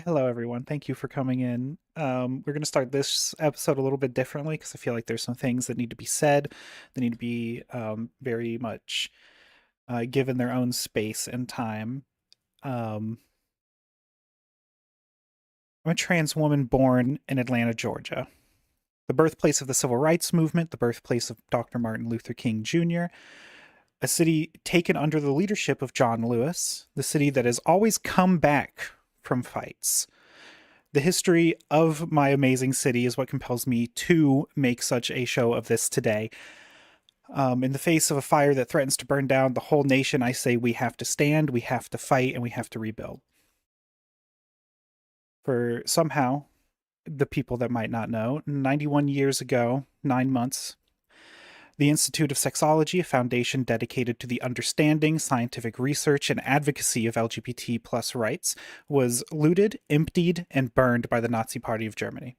Hello, everyone. Thank you for coming in. We're going to start this episode a little bit differently because I feel like there's some things that need to be said, that need to be very much given their own space and time. Um, I'm a trans woman born in Atlanta, Georgia, the birthplace of the civil rights movement, the birthplace of Dr. Martin Luther King Jr., a city taken under the leadership of John Lewis, the city that has always come back from fights. The history of my amazing city is what compels me to make such a show of this today. In the face of a fire that threatens to burn down the whole nation, I say we have to stand, we have to fight, and we have to rebuild. For somehow, the people that might not know, 91 years ago, 9 months, the Institute of Sexology, a foundation dedicated to the understanding, scientific research, and advocacy of LGBT plus rights, was looted, emptied, and burned by the Nazi Party of Germany.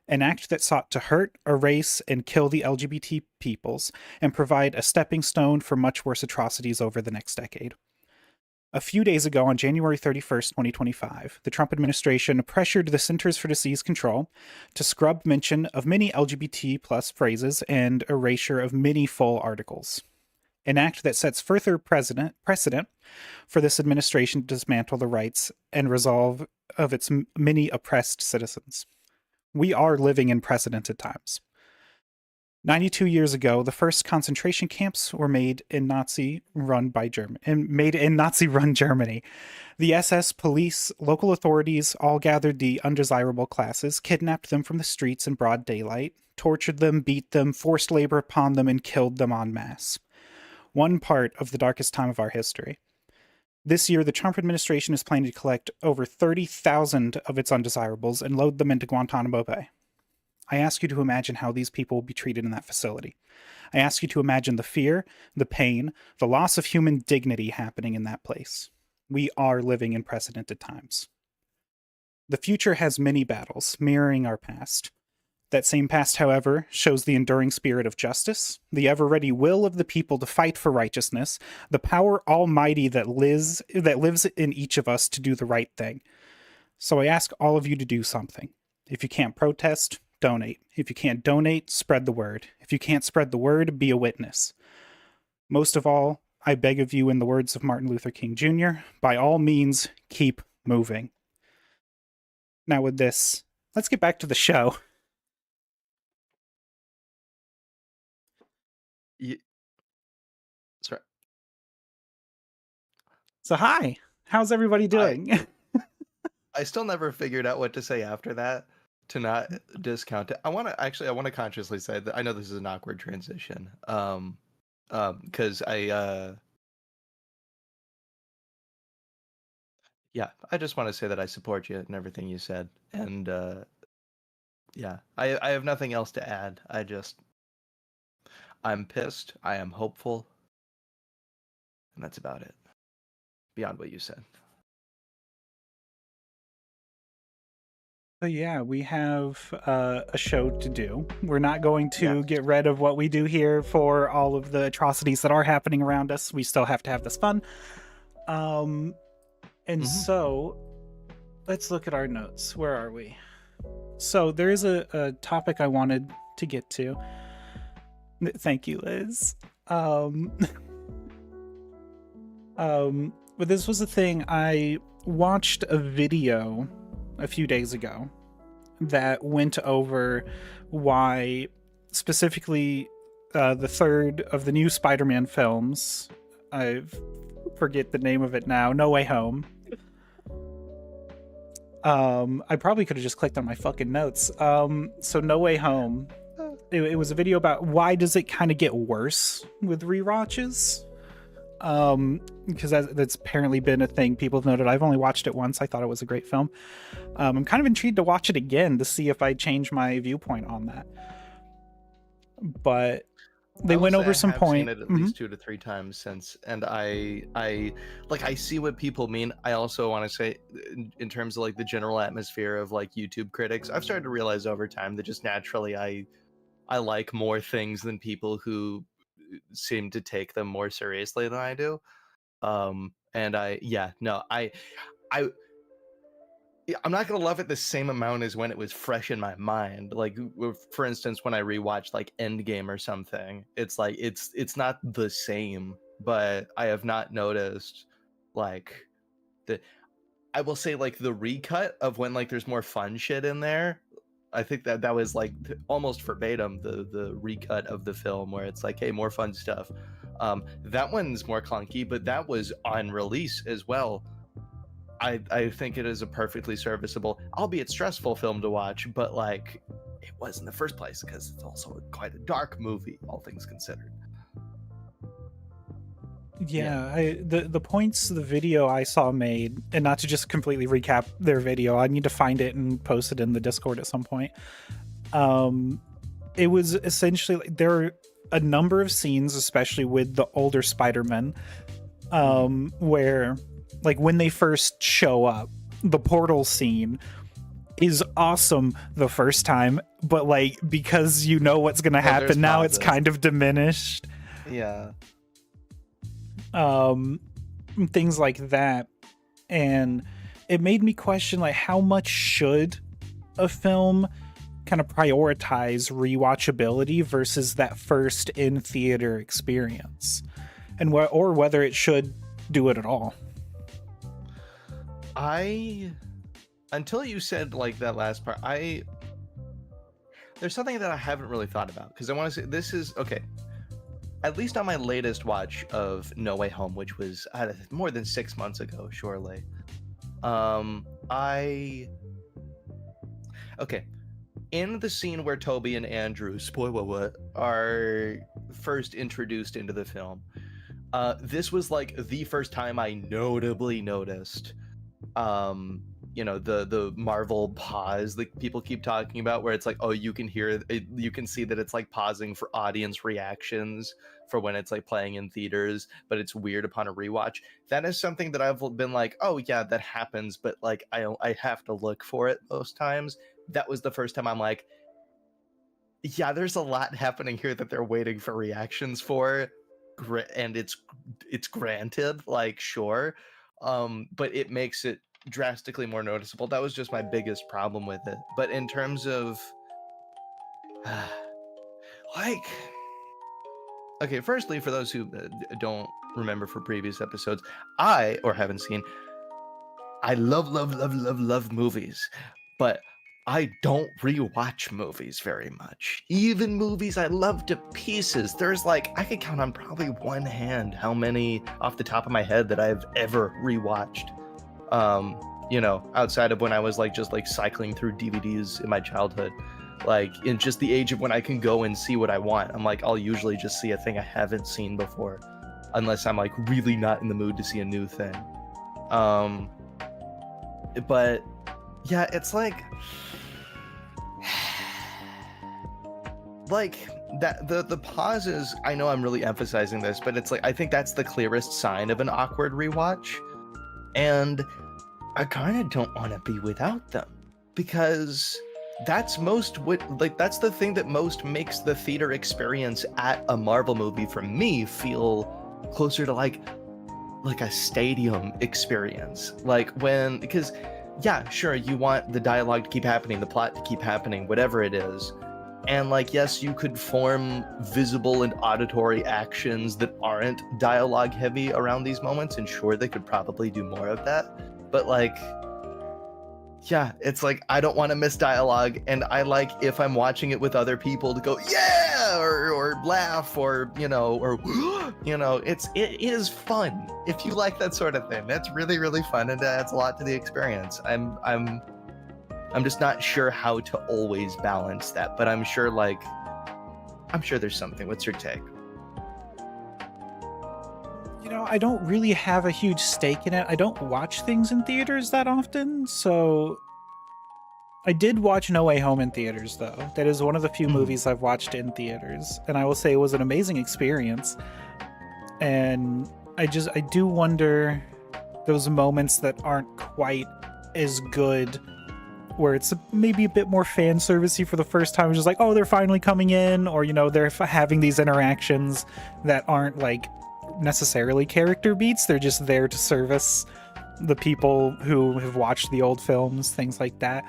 An act that sought to hurt, erase, and kill the LGBT peoples, and provide a stepping stone for much worse atrocities over the next decade. A few days ago, on January 31st, 2025, the Trump administration pressured the Centers for Disease Control to scrub mention of many LGBT plus phrases and erasure of many full articles. An act that sets further precedent for this administration to dismantle the rights and resolve of its many oppressed citizens. We are living in precedented times. 92 years ago, the first concentration camps were made in Nazi-run Germany. The SS, police, local authorities all gathered the undesirable classes, kidnapped them from the streets in broad daylight, tortured them, beat them, forced labor upon them, and killed them en masse. One part of the darkest time of our history. This year, the Trump administration is planning to collect over 30,000 of its undesirables and load them into Guantanamo Bay. I ask you to imagine how these people will be treated in that facility. I ask you to imagine the fear, the pain, the loss of human dignity happening in that place. We are living in precedented times. The future has many battles, mirroring our past. That same past, however, shows the enduring spirit of justice, the ever-ready will of the people to fight for righteousness, the power almighty that lives in each of us to do the right thing. So I ask all of you to do something. If you can't protest, donate. If you can't donate, spread the word. If you can't spread the word, be a witness. Most of all, I beg of you, in the words of Martin Luther King Jr., by all means, keep moving. Now with this, let's get back to the show. Sorry. So hi, how's everybody doing? I still never figured out what to say after that to not discount it. I want to consciously say that I know this is an awkward transition. Because I just want to say that I support you and everything you said. And I have nothing else to add. I'm pissed. I am hopeful. And that's about it. Beyond what you said. So yeah, we have a show to do. We're not going to get rid of what we do here for all of the atrocities that are happening around us. We still have to have this fun. So let's look at our notes. Where are we? So there is a topic I wanted to get to. Thank you, Liz. But this was a thing. I watched a video a few days ago that went over why specifically the third of the new Spider-Man films, I forget the name of it now, No Way Home. I probably could have just clicked on my fucking notes. So No Way Home, it was a video about why does it kind of get worse with rewatches? Because that's apparently been a thing people have noted. I've only watched it once. I thought it was a great film. I'm kind of intrigued to watch it again to see if I change my viewpoint on that. But they went over some points. I've seen it at least 2 to 3 times since, and I see what people mean. I also want to say, in terms of like the general atmosphere of like YouTube critics, I've started to realize over time that just naturally I like more things than people who seem to take them more seriously than I do. I'm not gonna love it the same amount as when it was fresh in my mind. Like, for instance, when I rewatched like Endgame or something, it's like it's not the same, but I have not noticed like I will say like the recut of when like there's more fun shit in there. I think that was like almost verbatim the recut of the film where it's like, hey, more fun stuff. That one's more clunky, but that was on release as well. I think it is a perfectly serviceable, albeit stressful film to watch, but like it was in the first place because it's also quite a dark movie, all things considered. The points the video I saw made, and not to just completely recap their video, I need to find it and post it in the Discord at some point. It was essentially like, there are a number of scenes, especially with the older Spider-Man, where like when they first show up, the portal scene is awesome the first time, but like because you know what's gonna happen now, it's kind of diminished. Yeah. things like that. And it made me question, like, how much should a film kind of prioritize rewatchability versus that first in theater experience, and or whether it should do it at all. Until you said like that last part, there's something that I haven't really thought about, because I want to say this is okay. At least on my latest watch of No Way Home, which was more than 6 months ago, surely. Okay, in the scene where Toby and Andrew, spoiler what, are first introduced into the film, this was like the first time I notably noticed, the Marvel pause that people keep talking about, where it's like, oh, you can hear it, you can see that it's like pausing for audience reactions for when it's like playing in theaters, but it's weird upon a rewatch. That is something that I've been like, oh yeah, that happens, but like I have to look for it most times. That was the first time I'm like, yeah, there's a lot happening here that they're waiting for reactions for, and it's granted, like, sure, but it makes it drastically more noticeable. That was just my biggest problem with it. But in terms of like, okay, firstly, for those who don't remember for previous episodes, or haven't seen, I love movies, but I don't rewatch movies very much. Even movies I love to pieces, there's like, I could count on probably one hand how many off the top of my head that I've ever rewatched. Outside of when I was like just like cycling through DVDs in my childhood, like in just the age of when I can go and see what I want. I'm like, I'll usually just see a thing I haven't seen before, unless I'm like really not in the mood to see a new thing. But yeah, it's like that the pauses, I know I'm really emphasizing this, but it's like, I think that's the clearest sign of an awkward rewatch, and I kind of don't want to be without them, because that's that's the thing that most makes the theater experience at a Marvel movie for me feel closer to like a stadium experience. Because yeah, sure, you want the dialogue to keep happening, the plot to keep happening, whatever it is. And like, yes, you could form visible and auditory actions that aren't dialogue heavy around these moments, and sure, they could probably do more of that. But like, yeah, it's like, I don't want to miss dialogue, and I like, if I'm watching it with other people, to go, yeah, or laugh, or it is fun. If you like that sort of thing, that's really, really fun, and adds a lot to the experience. I'm just not sure how to always balance that, but I'm sure there's something. What's your take? I don't really have a huge stake in it. I don't watch things in theaters that often, so I did watch No Way Home in theaters, though. That is one of the few movies I've watched in theaters, and I will say it was an amazing experience. And I do wonder those moments that aren't quite as good, where it's maybe a bit more fan servicey for the first time. It's just like, oh, they're finally coming in, or they're having these interactions that aren't like necessarily character beats. They're just there to service the people who have watched the old films, things like that.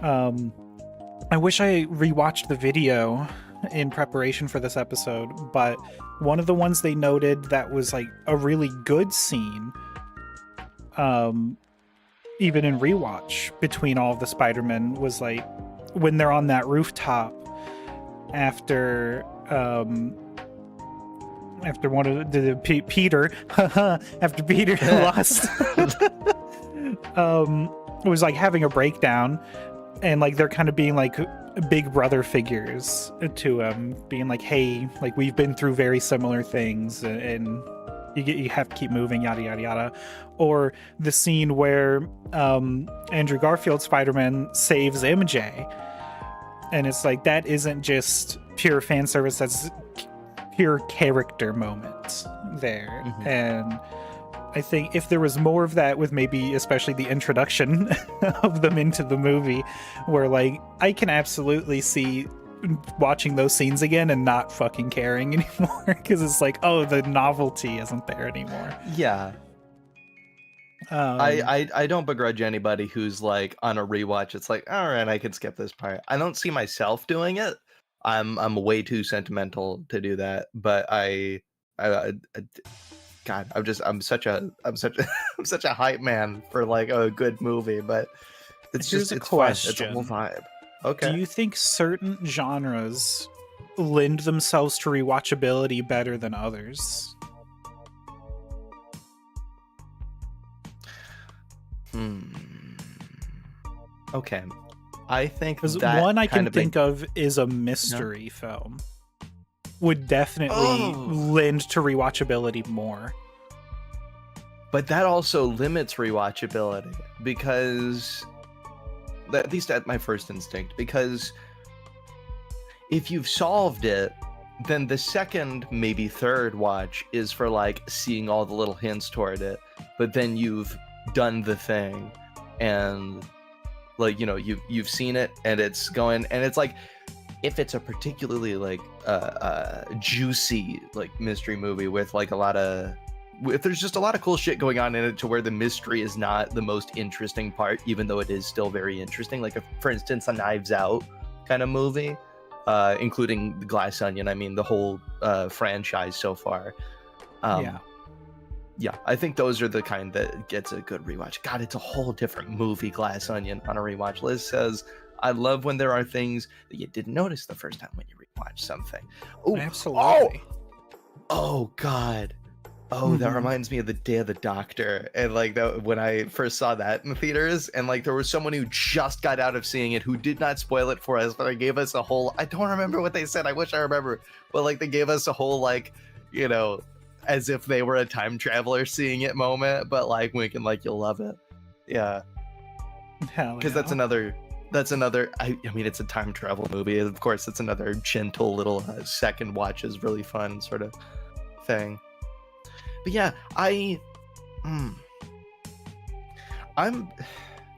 I wish I rewatched the video in preparation for this episode, but one of the ones they noted that was like a really good scene, even in rewatch between all of the Spider-Men, was like when they're on that rooftop after one of Peter after Peter lost was like having a breakdown, and like they're kind of being like big brother figures to him, being like, hey, like, we've been through very similar things, and you have to keep moving, yada yada yada. Or the scene where Andrew Garfield's Spider-Man saves MJ, and it's like, that isn't just pure fan service, that's pure character moment there. And I think if there was more of that, with maybe especially the introduction of them into the movie, where like, I can absolutely see watching those scenes again and not fucking caring anymore, because it's like, oh, the novelty isn't there anymore. Yeah, Um, I don't begrudge anybody who's like on a rewatch. It's like, all right, I can skip this part. I don't see myself doing it. I'm way too sentimental to do that. But I God, I'm such a I'm such a hype man for like a good movie. But Here's a it's fun. It's a whole question. vibe. Do Okay. you think certain genres lend themselves to rewatchability better than others? Okay. I think Because that one I can kind of makes. think of is a Yeah. mystery film. Would definitely Oh, lend to rewatchability more. but that also limits rewatchability because, at least at my first instinct, because if you've solved it, then the second, maybe third watch is for like seeing all the little hints toward it, but then you've done the thing and like, you know, you've seen it and it's going, and it's like, if it's a particularly like juicy like mystery movie with like a lot of, if there's just a lot of cool shit going on in it to where the mystery is not the most interesting part, even though it is still very interesting, like for instance a Knives Out kind of movie, including the Glass Onion, I mean the whole franchise so far. Yeah. Yeah, I think those are the kind that gets a good rewatch. God, it's a whole different movie, Glass Onion, on a rewatch. Liz says, I love when there are things that you didn't notice the first time when you rewatch something. Ooh, Absolutely. oh God. Oh, that Mhm. reminds me of the Day of the Doctor. And like that, when I first saw that in the theaters, and like there was someone who just got out of seeing it who did not spoil it for us, but they gave us a whole, I don't remember what they said. I wish I remember. But like they gave us a whole like, you know, as if they were a time traveler seeing it moment, but like winking like you'll love it. Yeah. Hell Because yeah. that's another I mean it's a time travel movie. Of course it's another gentle little second watch is really fun sort of thing. But yeah, I'm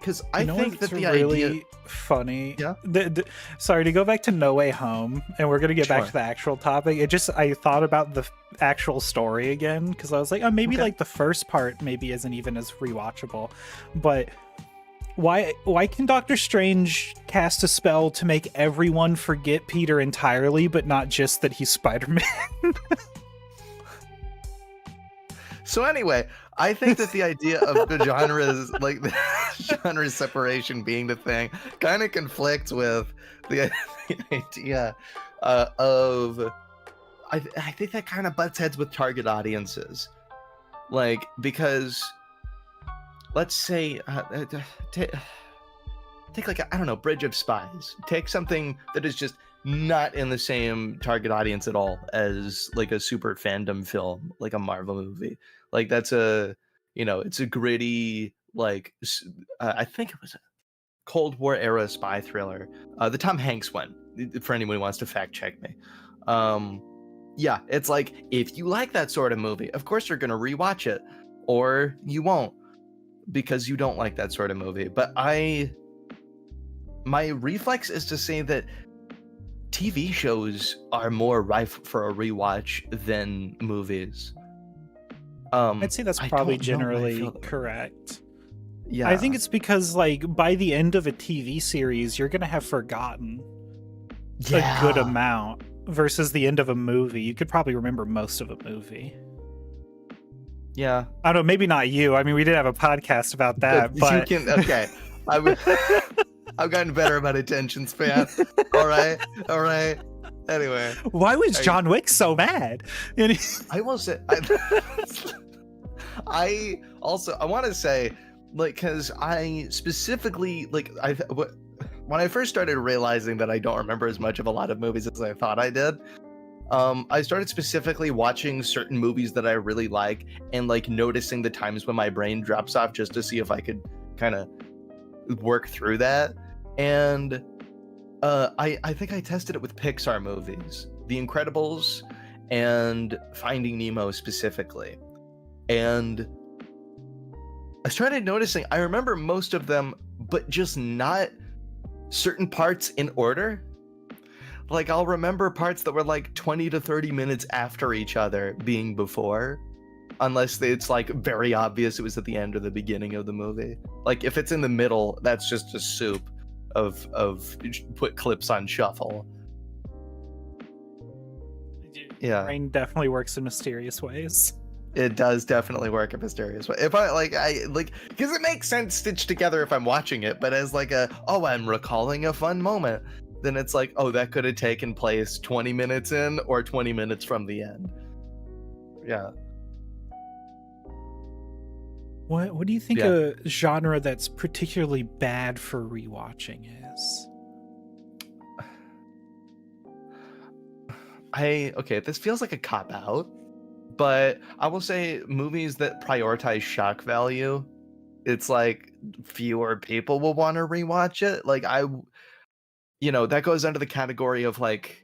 because I think that what's the really idea. funny. Yeah. Sorry to go back to No Way Home, and we're gonna get back Sure. to the actual topic. I thought about the actual story again because I was like, oh, maybe Okay. like the first part maybe isn't even as rewatchable, but why can Doctor Strange cast a spell to make everyone forget Peter entirely, but not just that he's Spider-Man? So anyway, I think that the idea of the genres, like the genre separation being the thing, kind of conflicts with the idea of. I think that kind of butts heads with target audiences, like because let's say take like I don't know, Bridge of Spies. Take something that is just not in the same target audience at all as like a super fandom film, like a Marvel movie. Like that's a, you know, it's a gritty like I think it was a Cold War era spy thriller. The Tom Hanks one. For anyone who wants to fact check me. Yeah, it's like if you like that sort of movie, of course you're gonna rewatch it, or you won't because you don't like that sort of movie. But my reflex is to say that TV shows are more rife for a rewatch than movies. I'd say that's I probably don't know why I feel generally that way. correct. Yeah. I think it's because like by the end of a TV series, you're gonna have forgotten a good amount versus the end of a movie. You could probably remember most of a movie. Yeah. I don't know, maybe not you. I mean, we did have a podcast about that, but you can. Okay. I've gotten better about attention span. All right. Anyway, why was John Wick so mad? And I will say, I want to say, like, because I specifically like when I first started realizing that I don't remember as much of a lot of movies as I thought I did. I started specifically watching certain movies that I really like and like noticing the times when my brain drops off just to see if I could kind of work through that. And I think I tested it with Pixar movies, The Incredibles and Finding Nemo specifically. And I started noticing I remember most of them, but just not certain parts in order. Like I'll remember parts that were like 20 to 30 minutes after each other being before. unless it's like very obvious it was at the end or the beginning of the movie. Like if it's in the middle, that's just a soup of put clips on shuffle. Yeah, Brain definitely works in mysterious ways. it does definitely work in mysterious way. If I like because it makes sense stitched together if I'm watching it, but as like I'm recalling a fun moment, then it's like, oh, that could have taken place 20 minutes in or 20 minutes from the end. Yeah. What do you think Yeah. a genre that's particularly bad for rewatching is? Okay, this feels like a cop out, but I will say movies that prioritize shock value, it's like fewer people will want to rewatch it. Like that goes under the category of like,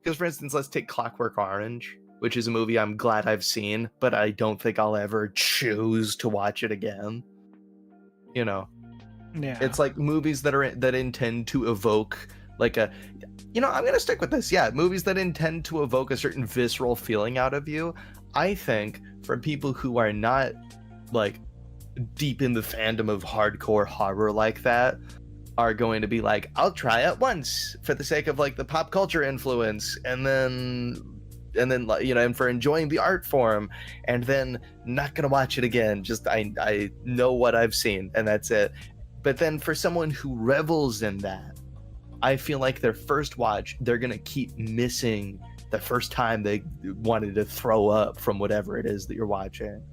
because for instance, let's take Clockwork Orange, which is a movie I'm glad I've seen, but I don't think I'll ever choose to watch it again. Yeah. It's like movies that intend to evoke like I'm gonna stick with this. Yeah, movies that intend to evoke a certain visceral feeling out of you. I think for people who are not like deep in the fandom of hardcore horror like that, are going to be like, I'll try it once for the sake of like the pop culture influence, and then and for enjoying the art form, and then not gonna watch it again. Just I know what I've seen and that's it. But then for someone who revels in that, I feel like their first watch, they're gonna keep missing the first time they wanted to throw up from whatever it is that you're watching,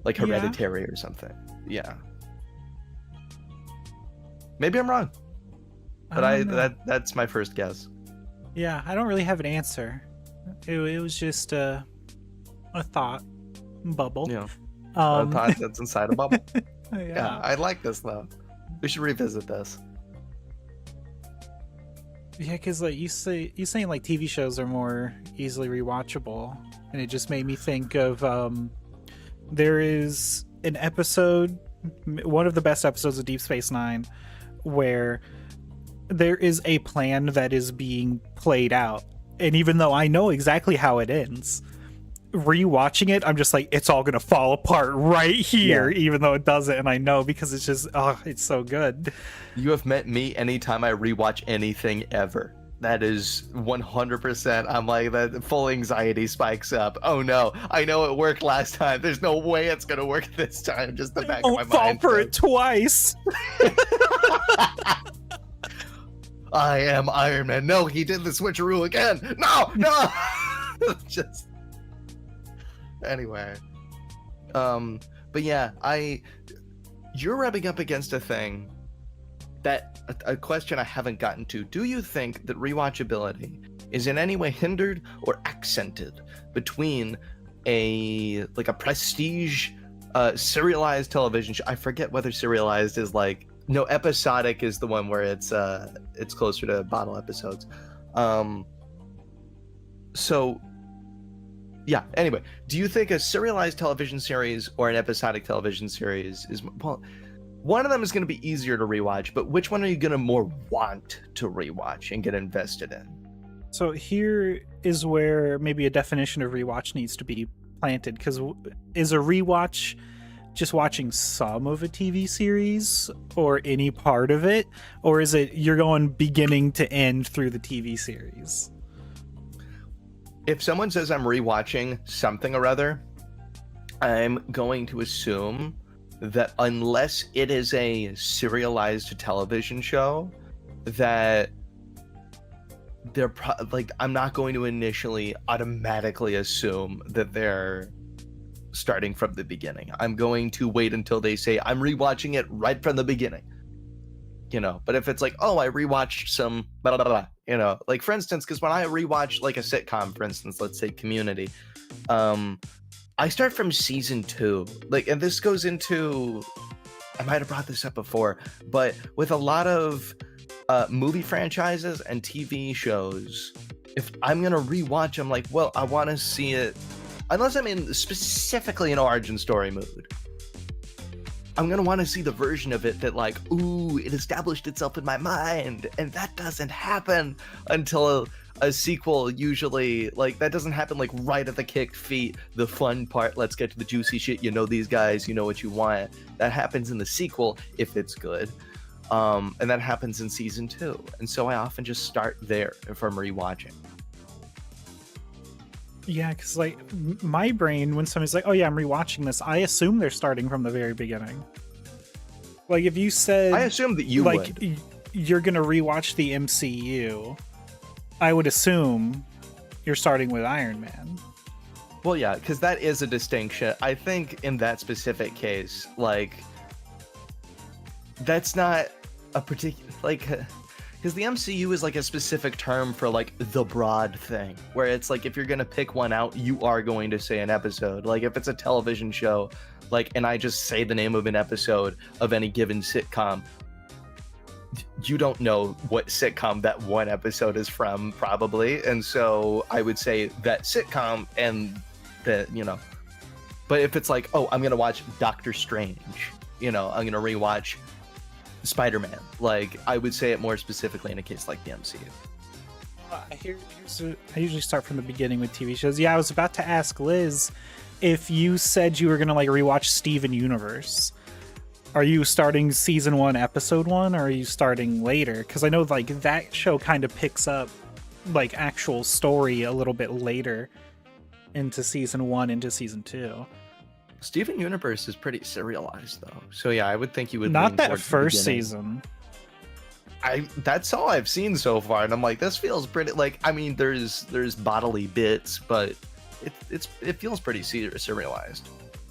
like Hereditary or something. Yeah, maybe I'm wrong, but that's my first guess. Yeah, I don't really have an answer. It was just a thought bubble. Yeah, a thought that's inside a bubble. Yeah, I like this though. We should revisit this. Yeah, because like you saying like TV shows are more easily rewatchable, and it just made me think of there is an episode, one of the best episodes of Deep Space Nine, where there is a plan that is being played out, and even though I know exactly how it ends, rewatching it, I'm just like, it's all gonna fall apart right here, even though it doesn't, and I know because it's just it's so good. You have met me anytime I rewatch anything ever. That is 100%. I'm like, that full anxiety spikes up. Oh no, I know it worked last time. There's no way it's gonna work this time. Just the back of my mind. Don't fall for it twice. I am Iron Man. No, he did the switcheroo again. No. Just anyway. But yeah, you're rubbing up against a thing that a question I haven't gotten to. Do you think that rewatchability is in any way hindered or accented between a prestige serialized television show? I forget whether serialized is like, no, episodic is the one where it's closer to bottle episodes. So yeah, anyway, do you think a serialized television series or an episodic television series is, well, one of them is going to be easier to rewatch, but which one are you going to more want to rewatch and get invested in? So here is where maybe a definition of rewatch needs to be planted, because is a rewatch just watching some of a TV series or any part of it, or is it you're going beginning to end through the TV series? If someone says I'm rewatching something or other, I'm going to assume that unless it is a serialized television show, that they're I'm not going to initially automatically assume that they're starting from the beginning. I'm going to wait until they say I'm rewatching it right from the beginning. But if it's like, oh, I rewatched some blah, blah, blah, like for instance, because when I rewatch like a sitcom, for instance, let's say Community, I start from season 2, and this goes into, I might have brought this up before, but with a lot of movie franchises and TV shows, if I'm gonna rewatch, I'm like, well, I want to see it, unless I'm in specifically an origin story mood. I'm gonna want to see the version of it that like, ooh, it established itself in my mind, and that doesn't happen until a sequel. Usually, like that doesn't happen like right at the kicked feet. The fun part, let's get to the juicy shit. You know these guys, you know what you want. That happens in the sequel if it's good, and that happens in season 2. And so I often just start there if I'm rewatching. Yeah, because like my brain, when somebody's like, "Oh yeah, I'm rewatching this," I assume they're starting from the very beginning. Like if you said, I assume that you like would. you're gonna rewatch the MCU, I would assume you're starting with Iron Man. Well, yeah, because that is a distinction. I think in that specific case, like, that's not a particular, like, because the MCU is like a specific term for like the broad thing, where it's like if you're gonna pick one out, you are going to say an episode. Like if it's a television show, like, and I just say the name of an episode of any given sitcom, you don't know what sitcom that one episode is from, probably. And so I would say that sitcom and the, you know, but if it's like, oh, I'm gonna watch Doctor Strange, you know, I'm gonna rewatch Spider-Man, like I would say it more specifically in a case like the MCU. I usually start from the beginning with TV shows. Yeah, I was about to ask Liz if you said you were gonna like rewatch Steven Universe. Are you starting season 1, episode 1, or are you starting later? Because I know like that show kind of picks up like actual story a little bit later into season 1, into season 2. Steven Universe is pretty serialized though, so yeah, I would think you would Not lean that towards the first beginning. season. That's all I've seen so far, and I'm like, this feels pretty, like, I mean, there's bodily bits, but it feels pretty serialized.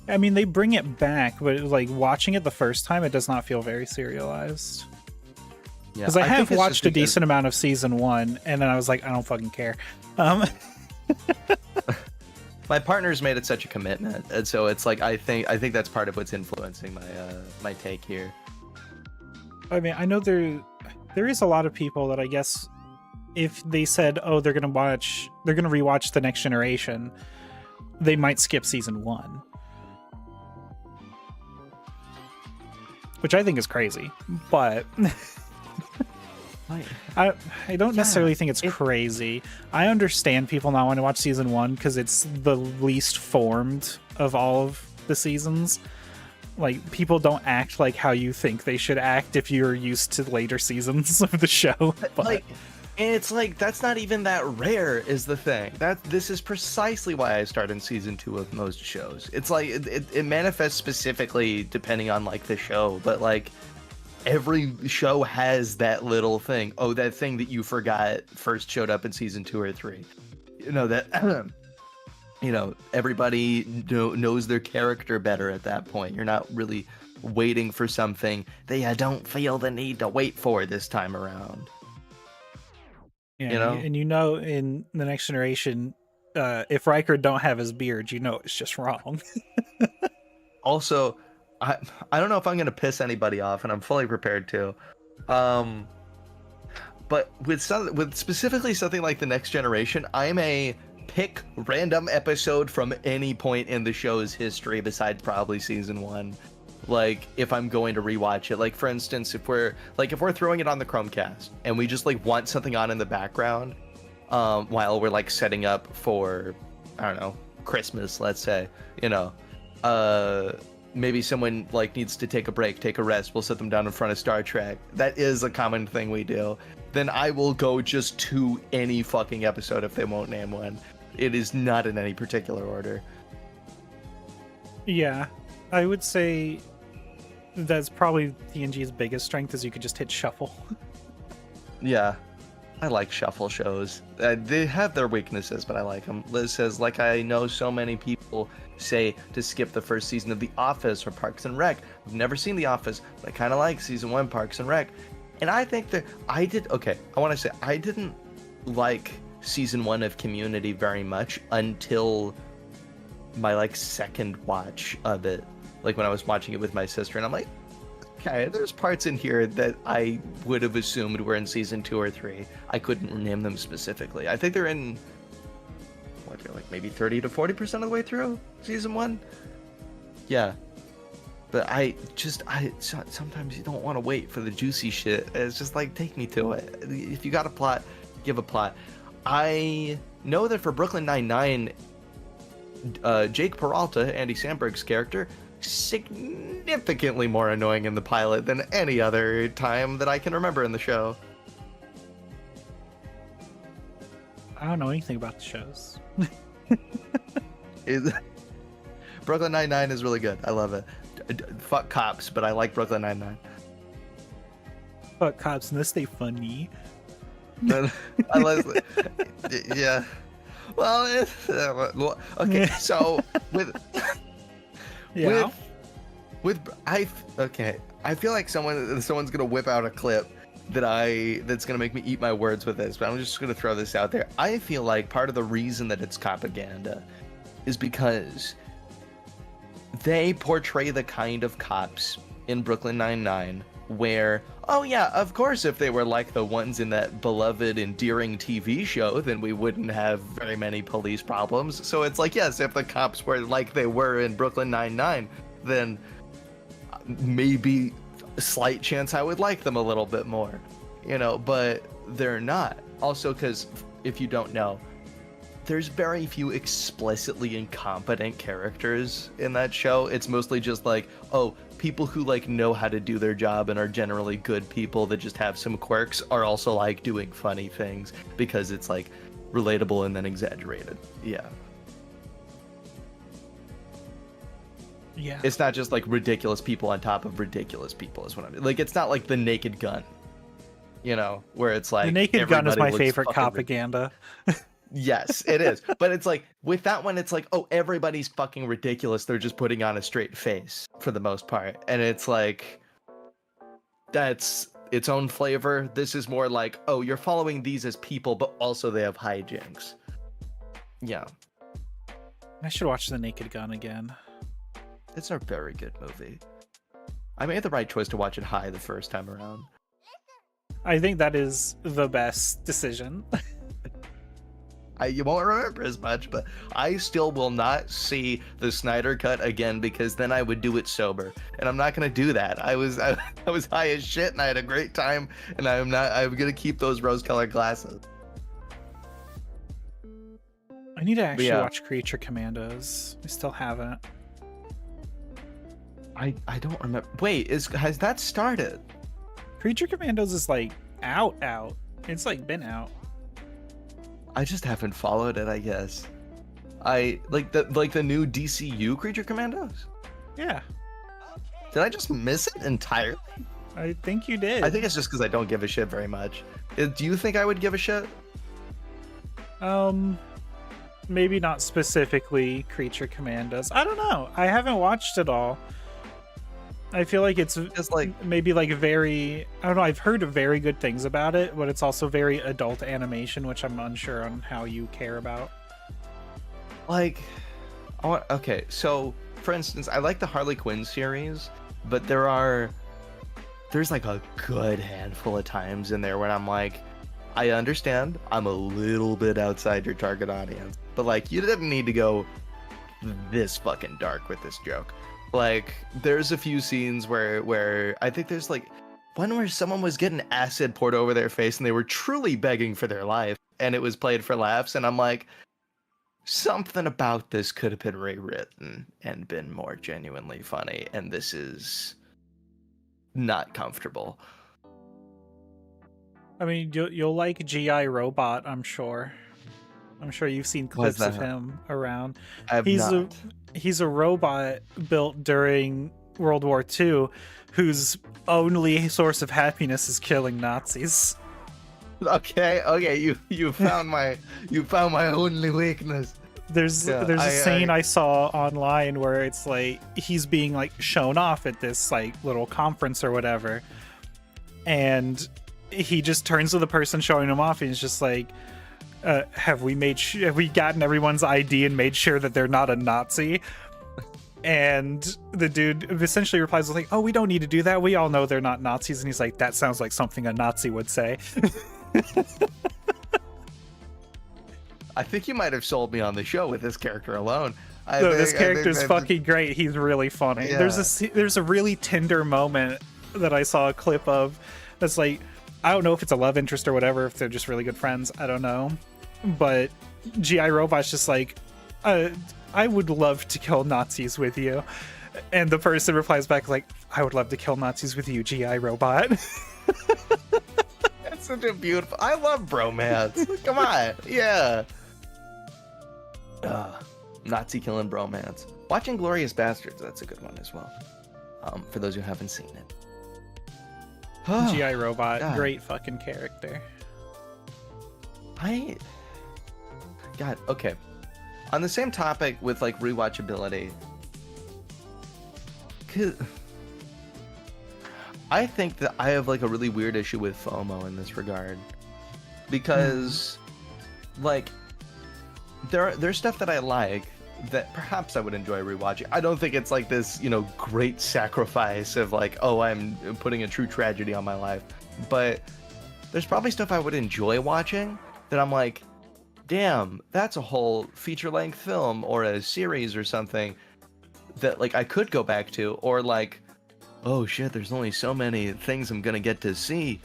I mean, they bring it back, but like watching it the first time, it does not feel very serialized. Yeah, Because I have think it's watched just a because- decent amount of season 1, and then I was like, I don't fucking care. My partner's made it such a commitment, and so it's like I think that's part of what's influencing my take here. I mean, I know there is a lot of people that I guess if they said, oh, they're gonna rewatch The Next Generation, they might skip season 1. Which I think is crazy. But I don't necessarily think it's crazy. I understand people not wanting to watch season 1 because it's the least formed of all of the seasons. Like, people don't act like how you think they should act if you're used to later seasons of the show. But Like, and it's like that's not even that rare is the thing. This is precisely why I start in season 2 of most shows. It's like it manifests specifically depending on like the show, but like every show has that little thing. Oh, that thing that you forgot first showed up in season 2 or 3. You know that you know, everybody knows their character better at that point. You're not really waiting for something that you don't feel the need to wait for this time around. yeah, you know? and you know, in The Next Generation, if Riker don't have his beard, you know it's just wrong. Also, I don't know if I'm gonna piss anybody off, and I'm fully prepared to. But with specifically something like The Next Generation, I'm a pick random episode from any point in the show's history besides probably season 1. Like if I'm going to rewatch it, like for instance, if we're throwing it on the Chromecast and we just like want something on in the background, while we're like setting up for, I don't know, Christmas, let's say, you know, maybe someone like needs to take a break, take a rest, we'll sit them down in front of Star Trek. That is a common thing we do. Then I will go just to any fucking episode if they won't name one. It is not in any particular order. Yeah, I would say that's probably TNG's biggest strength is you could just hit shuffle. Yeah, I like shuffle shows. They have their weaknesses, but I like them. Liz says, like, I know so many people say to skip the first season of The Office or Parks and Rec. I've never seen The Office, but I kind of like season 1 Parks and Rec. And I think that I didn't like season 1 of Community very much until my like second watch of it, like when I was watching it with my sister, and I'm like, okay, there's parts in here that I would have assumed were in season 2 or 3. I couldn't name them specifically. I think they're in they're like maybe 30 to 40% of the way through season 1. Yeah, But sometimes you don't want to wait for the juicy shit. It's just like, take me to it. If you got a plot, give a plot. I know that for Brooklyn Nine-Nine, Jake Peralta, Andy Samberg's character, significantly more annoying in the pilot than any other time that I can remember in the show. I don't know anything about the shows. Brooklyn Nine-Nine is really good. I love it. Fuck cops, but I like Brooklyn Nine-Nine. Fuck cops, unless they funny. Yeah. Well, okay. So I feel like someone's gonna whip out a clip that's gonna make me eat my words with this, but I'm just gonna throw this out there. I feel like part of the reason that it's propaganda is because they portray the kind of cops in Brooklyn Nine-Nine where, oh yeah, of course, if they were like the ones in that beloved, endearing TV show, then we wouldn't have very many police problems. So it's like, yes, if the cops were like they were in Brooklyn Nine-Nine, then maybe a slight chance I would like them a little bit more, but they're not. Also, because if you don't know, there's very few explicitly incompetent characters in that show. It's mostly just like, oh, people who like know how to do their job and are generally good people that just have some quirks are also like doing funny things because it's like relatable and then exaggerated. Yeah. It's not just like ridiculous people on top of ridiculous people is what I mean. Like, it's not like The Naked Gun, where it's like The Naked Gun is my favorite propaganda. Yes, it is. But it's like, with that one, it's like, oh, everybody's fucking ridiculous. They're just putting on a straight face for the most part. And it's like, that's its own flavor. This is more like, oh, you're following these as people, but also they have hijinks. Yeah. I should watch The Naked Gun again. It's a very good movie. I made the right choice to watch it high the first time around. I think that is the best decision. You won't remember as much, but I still will not see the Snyder Cut again because then I would do it sober, and I'm not gonna do that. I was high as shit and I had a great time, and I'm gonna keep those rose-colored glasses. I need to actually watch Creature Commandos. I still haven't. I don't remember. Wait, has that started? Creature Commandos is like out. It's like been out. I just haven't followed it, I guess. I like the new DCU Creature Commandos? Yeah. Did I just miss it entirely? I think you did. I think it's just because I don't give a shit very much. Do you think I would give a shit? Maybe not specifically Creature Commandos. I don't know. I haven't watched it all. I feel like it's like maybe like very, I don't know, I've heard very good things about it, but it's also very adult animation, which I'm unsure on how you care about. Like, okay, so for instance, I like the Harley Quinn series, but there's like a good handful of times in there when I'm like, I understand I'm a little bit outside your target audience, but like, you didn't need to go this fucking dark with this joke. Like, there's a few scenes where I think there's like one where someone was getting acid poured over their face and they were truly begging for their life, and it was played for laughs, and I'm like, something about this could have been rewritten and been more genuinely funny, and this is not comfortable. I mean, you'll like G.I. Robot, I'm sure. I'm sure you've seen clips of him around. He's a robot built during World War II whose only source of happiness is killing Nazis. Okay, you found my only weakness. There's a scene I saw online where it's like he's being like shown off at this like little conference or whatever, and he just turns to the person showing him off and he's just like, have we gotten everyone's ID and made sure that they're not a Nazi? And the dude essentially replies like, oh, we don't need to do that. We all know they're not Nazis. And he's like, that sounds like something a Nazi would say. I think you might have sold me on the show with this character alone. No, this I think character's that fucking great. He's really funny. Yeah. There's a really tender moment that I saw a clip of that's like, I don't know if it's a love interest or whatever, if they're just really good friends, I don't know. But GI Robot's just like, I would love to kill Nazis with you. And the person replies back like, I would love to kill Nazis with you, GI Robot. That's such a beautiful. I love bromance. Come on, yeah. Nazi killing bromance. Watching Glorious Bastards, that's a good one as well. For those who haven't seen it. GI Robot, God. great fucking character. God, okay. On the same topic with like rewatchability, I think that I have like a really weird issue with FOMO in this regard, because like there's stuff that I like that perhaps I would enjoy rewatching. I don't think it's like this, you know, great sacrifice of like, oh, I'm putting a true tragedy on my life, but there's probably stuff I would enjoy watching that I'm like, damn, that's a whole feature-length film or a series or something that like I could go back to, or like, oh shit, there's only so many things I'm gonna get to see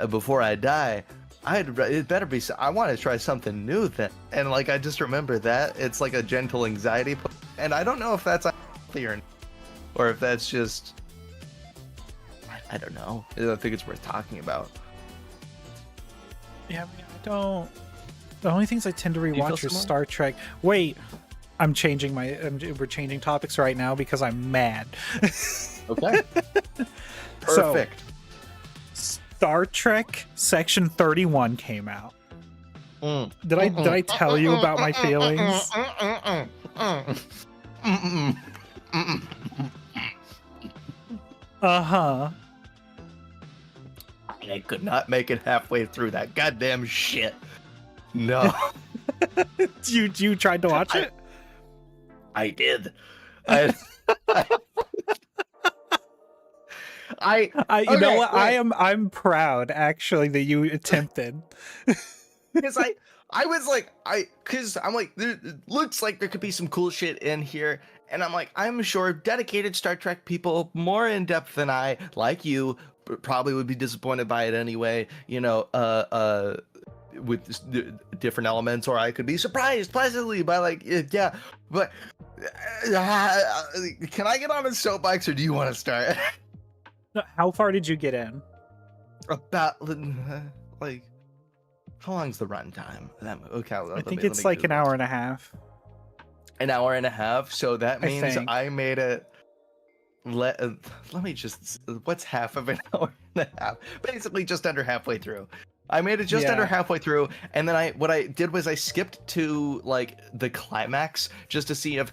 before I die. It better be. I want to try something new then, and like I just remember that it's like a gentle anxiety, and I don't know if that's healthy or if that's just, I don't know. I think it's worth talking about. Yeah, I mean, I don't. The only things I tend to feel rewatch are similar? Star Trek. Wait, I'm changing my. We're changing topics right now because I'm mad. Okay. So, Perfect. Star Trek Section 31 came out. Did I tell you about my feelings? Uh-huh. I could not make it halfway through that goddamn shit. No. You tried to watch it? I did. You know what? I'm proud actually that you attempted. Because I was like, because I'm like, it looks like there could be some cool shit in here, and I'm like, I'm sure dedicated Star Trek people more in depth than I, like you, probably would be disappointed by it anyway. You know, with different elements, or I could be surprised pleasantly by like, yeah. But can I get on a soapbox, or do you want to start? How far did you get in? About like, how long's the runtime? Okay, I think it's like an hour and a half. An hour and a half. So that means think. I made it. Let me just. What's half of an hour and a half? Basically, just under halfway through. I made it just under halfway through, and then what I did was I skipped to like the climax just to see if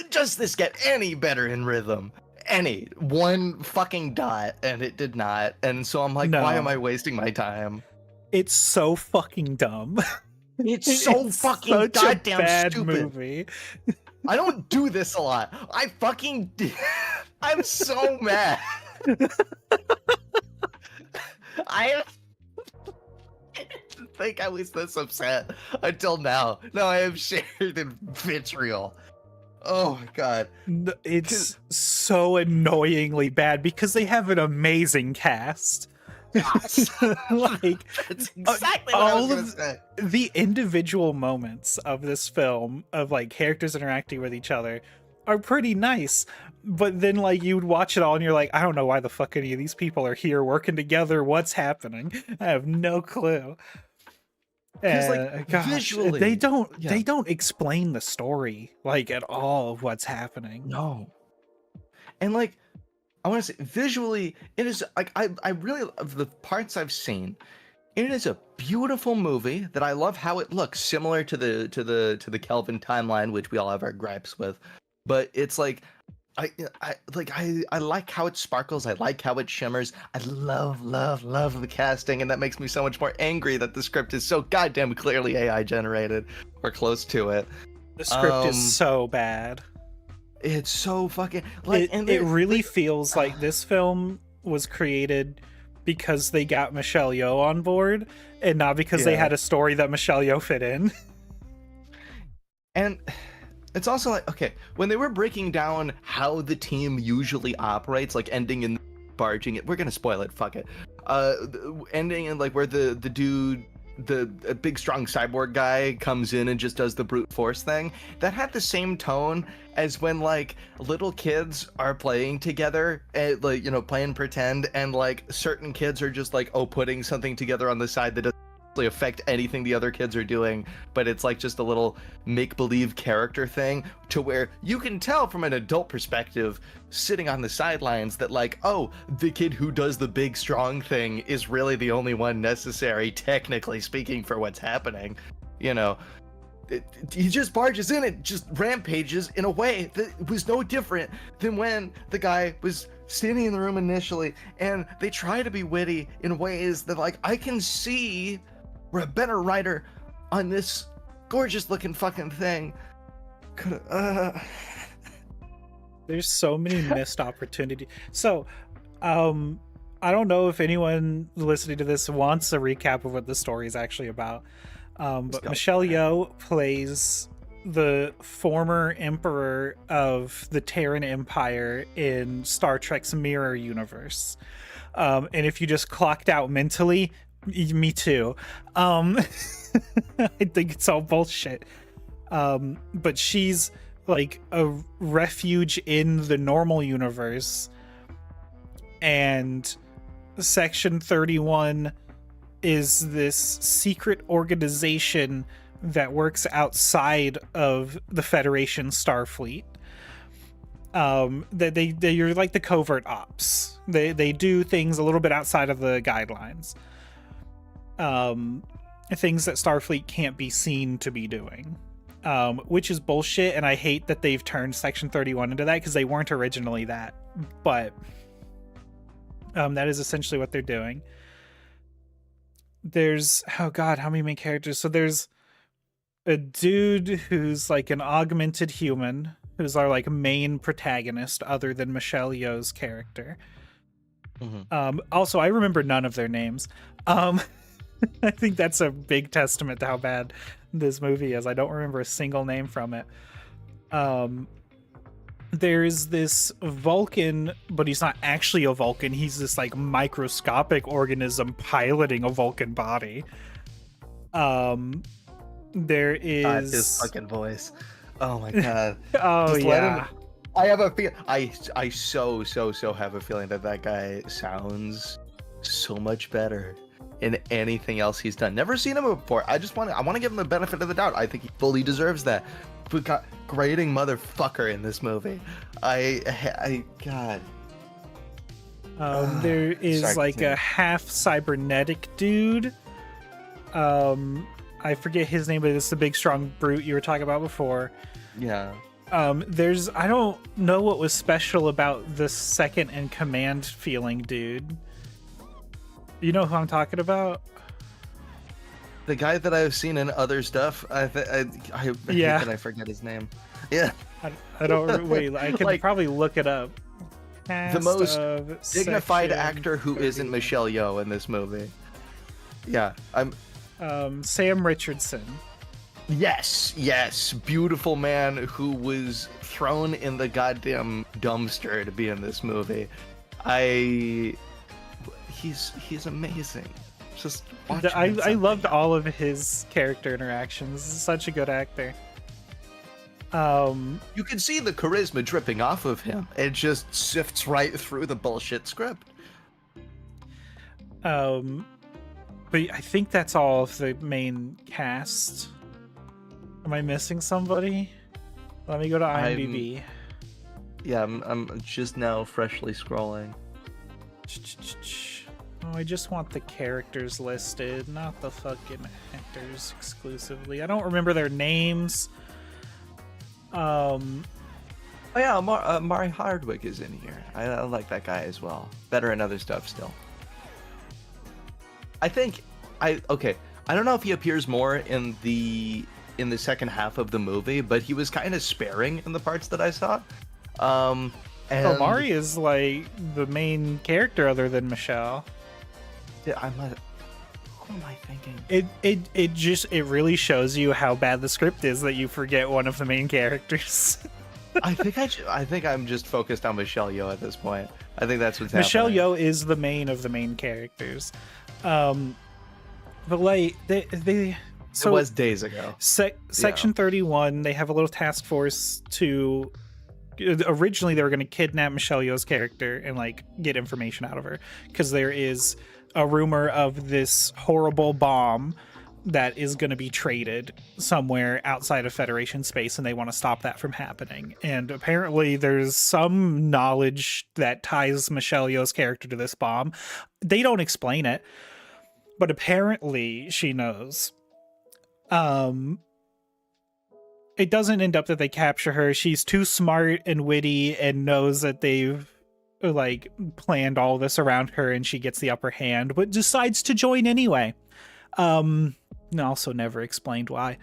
does this get any better in rhythm. Any one fucking dot, and it did not, and so I'm like, why am I wasting my time? It's so fucking dumb. It's so fucking such goddamn a bad stupid. Movie. I don't do this a lot. I fucking I'm so mad. I didn't think I was this upset until now. Now I am shared in vitriol. Oh my god. It's so annoyingly bad because they have an amazing cast. Like, that's exactly what I was gonna say. The individual moments of this film of like characters interacting with each other are pretty nice, but then like you'd watch it all and you're like, I don't know why the fuck any of these people are here working together. What's happening? I have no clue. Because like visually, they don't explain the story like at all of what's happening. No. And like, I want to say visually, it is like I really, of the parts I've seen, it is a beautiful movie that I love how it looks, similar to the Kelvin timeline, which we all have our gripes with. But it's like I like how it sparkles. I like how it shimmers. I love the casting, and that makes me so much more angry that the script is so goddamn clearly AI generated or close to it. The script is so bad. It's so fucking like, it really feels like this film was created because they got Michelle Yeoh on board, and not because they had a story that Michelle Yeoh fit in. And It's also like, okay, when they were breaking down how the team usually operates, like ending in barging it, we're gonna spoil it, fuck it. Ending in like where the dude, the big strong cyborg guy comes in and just does the brute force thing, that had the same tone as when like little kids are playing together and like, you know, playing pretend, and like certain kids are just like, oh, putting something together on the side that doesn't really affect anything the other kids are doing, but it's like just a little make-believe character thing, to where you can tell from an adult perspective sitting on the sidelines that like, oh, the kid who does the big strong thing is really the only one necessary, technically speaking, for what's happening. You know, he just barges in and just rampages in a way that was no different than when the guy was standing in the room initially, and they try to be witty in ways that like I can see where a better writer on this gorgeous looking fucking thing could There's so many missed opportunities. So, I don't know if anyone listening to this wants a recap of what the story is actually about. But Michelle Yeoh plays the former emperor of the Terran Empire in Star Trek's Mirror Universe. And if you just clocked out mentally, me too. I think it's all bullshit. But she's like a refuge in the normal universe, and Section 31 is this secret organization that works outside of the Federation Starfleet. You're like the covert ops. They do things a little bit outside of the guidelines. Things that Starfleet can't be seen to be doing. Which is bullshit, and I hate that they've turned Section 31 into that, because they weren't originally that. But that is essentially what they're doing. There's, oh god, how many main characters? So there's a dude who's like an augmented human, who's our like main protagonist other than Michelle Yeoh's character. Also, I remember none of their names. I think that's a big testament to how bad this movie is. I don't remember a single name from it. There's this Vulcan, but he's not actually a Vulcan. He's this like microscopic organism piloting a Vulcan body. There is his fucking voice. Oh my god. Oh Just yeah. I have a feel. I so have a feeling that guy sounds so much better in anything else he's done. Never seen him before. I want to give him the benefit of the doubt. I think he fully deserves that. We got grading motherfucker in this movie. God. There is like a half cybernetic dude. I forget his name, but it's the big strong brute you were talking about before. Yeah. I don't know what was special about the second in command feeling dude. You know who I'm talking about? The guy that I've seen in other stuff. I hate that I forget his name. Yeah. I don't wait. I can probably look it up. The most dignified actor who isn't Michelle Yeoh in this movie. Yeah, Sam Richardson. Yes, beautiful man who was thrown in the goddamn dumpster to be in this movie. He's amazing. Just watch I loved all of his character interactions. Such a good actor. You can see the charisma dripping off of him. It just sifts right through the bullshit script. But I think that's all of the main cast. Am I missing somebody? Let me go to IMDb. I'm just now freshly scrolling. Oh, I just want the characters listed, not the fucking actors exclusively. I don't remember their names. Oh yeah, Mari Hardwick is in here. I like that guy as well. Better in other stuff still. I don't know if he appears more in the second half of the movie, but he was kind of sparing in the parts that I saw. And Mari is like the main character other than Michelle. Yeah, What am I thinking? It really shows you how bad the script is that you forget one of the main characters. I think I'm just focused on Michelle Yeoh at this point. I think that's what's Michelle happening. Yeoh is the main of the main characters. But like so it was days ago. Section 31, they have a little task force to originally they were going to kidnap Michelle Yeoh's character and like get information out of her because there is a rumor of this horrible bomb that is going to be traded somewhere outside of Federation space, and they want to stop that from happening. And apparently there's some knowledge that ties Michelle Yeoh's character to this bomb. They don't explain it, but apparently she knows. It doesn't end up that they capture her. She's too smart and witty and knows that they've like planned all this around her, and she gets the upper hand, but decides to join anyway. Also never explained why.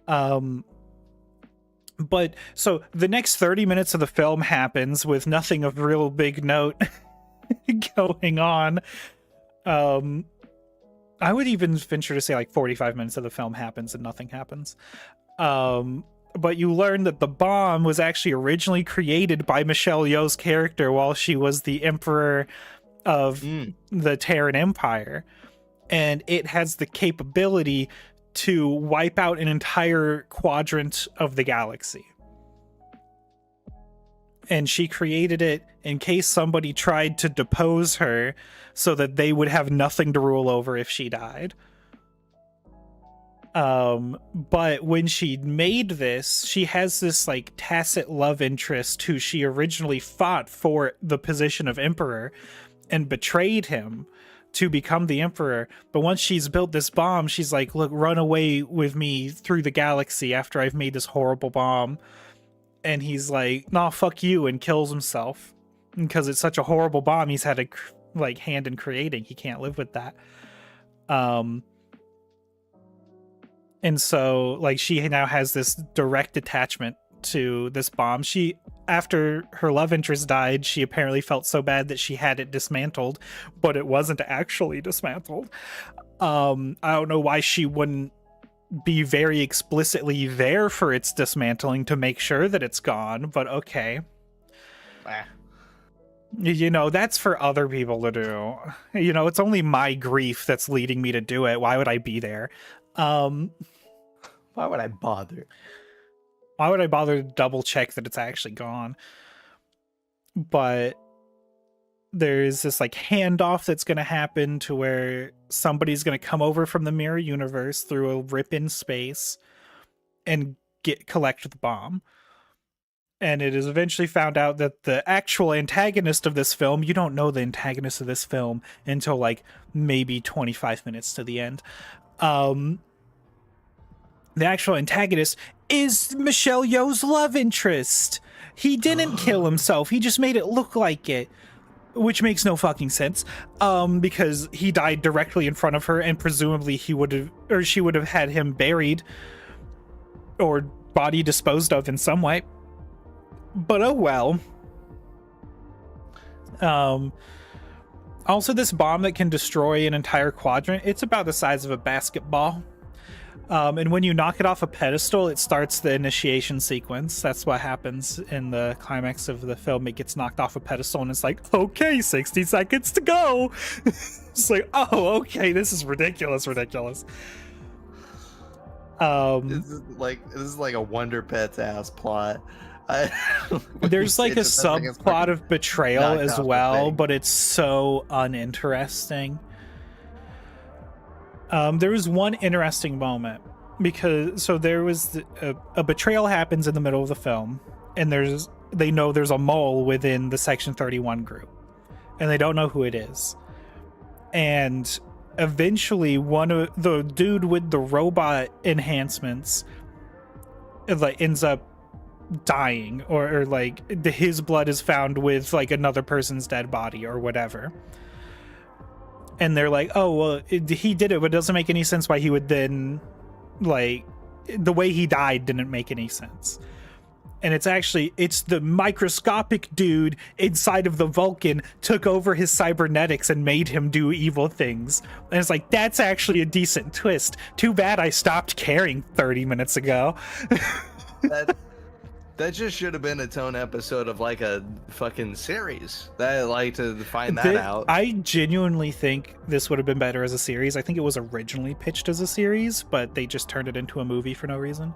But so the next 30 minutes of the film happens with nothing of real big note going on. I would even venture to say like 45 minutes of the film happens and nothing happens. But you learn that the bomb was actually originally created by Michelle Yeoh's character while she was the emperor of the Terran Empire. And it has the capability to wipe out an entire quadrant of the galaxy. And she created it in case somebody tried to depose her so that they would have nothing to rule over if she died. But when she made this, she has this like tacit love interest who she originally fought for the position of emperor and betrayed him to become the emperor. But once she's built this bomb, she's like, look, run away with me through the galaxy after I've made this horrible bomb. And he's like, nah, fuck you, and kills himself because it's such a horrible bomb he's had a like hand in creating. He can't live with that. And so like she now has this direct attachment to this bomb. She, after her love interest died, she apparently felt so bad that she had it dismantled, but it wasn't actually dismantled. I don't know why she wouldn't be very explicitly there for its dismantling to make sure that it's gone, but okay. You know, that's for other people to do. You know, it's only my grief that's leading me to do it. Why would I be there? Why would I bother? Why would I bother to double check that it's actually gone? But there's this like handoff that's going to happen to where somebody's going to come over from the mirror universe through a rip in space and collect the bomb. And it is eventually found out that the actual antagonist of this film, you don't know the antagonist of this film until like maybe 25 minutes to the end. The actual antagonist is Michelle Yeoh's love interest. He didn't kill himself. He just made it look like it, which makes no fucking sense. Because he died directly in front of her, and presumably she would have had him buried or body disposed of in some way. But oh well. Also, this bomb that can destroy an entire quadrant, it's about the size of a basketball. And when you knock it off a pedestal, it starts the initiation sequence. That's what happens in the climax of the film. It gets knocked off a pedestal, and it's like, okay, 60 seconds to go. It's like, oh, okay, this is ridiculous. This is like a Wonder Pets ass plot. There's like a subplot of betrayal as well, but it's so uninteresting. There was one interesting moment because there was a betrayal happens in the middle of the film, and they know there's a mole within the Section 31 group, and they don't know who it is. And eventually, one of the dude with the robot enhancements like ends up dying, or like his blood is found with like another person's dead body or whatever. And they're like, oh, well, he did it, but it doesn't make any sense why he would then, like, the way he died didn't make any sense. And it's the microscopic dude inside of the Vulcan took over his cybernetics and made him do evil things. And it's like, that's actually a decent twist. Too bad I stopped caring 30 minutes ago. That just should have been its own episode of like a fucking series. I'd like to find that out. I genuinely think this would have been better as a series. I think it was originally pitched as a series, but they just turned it into a movie for no reason.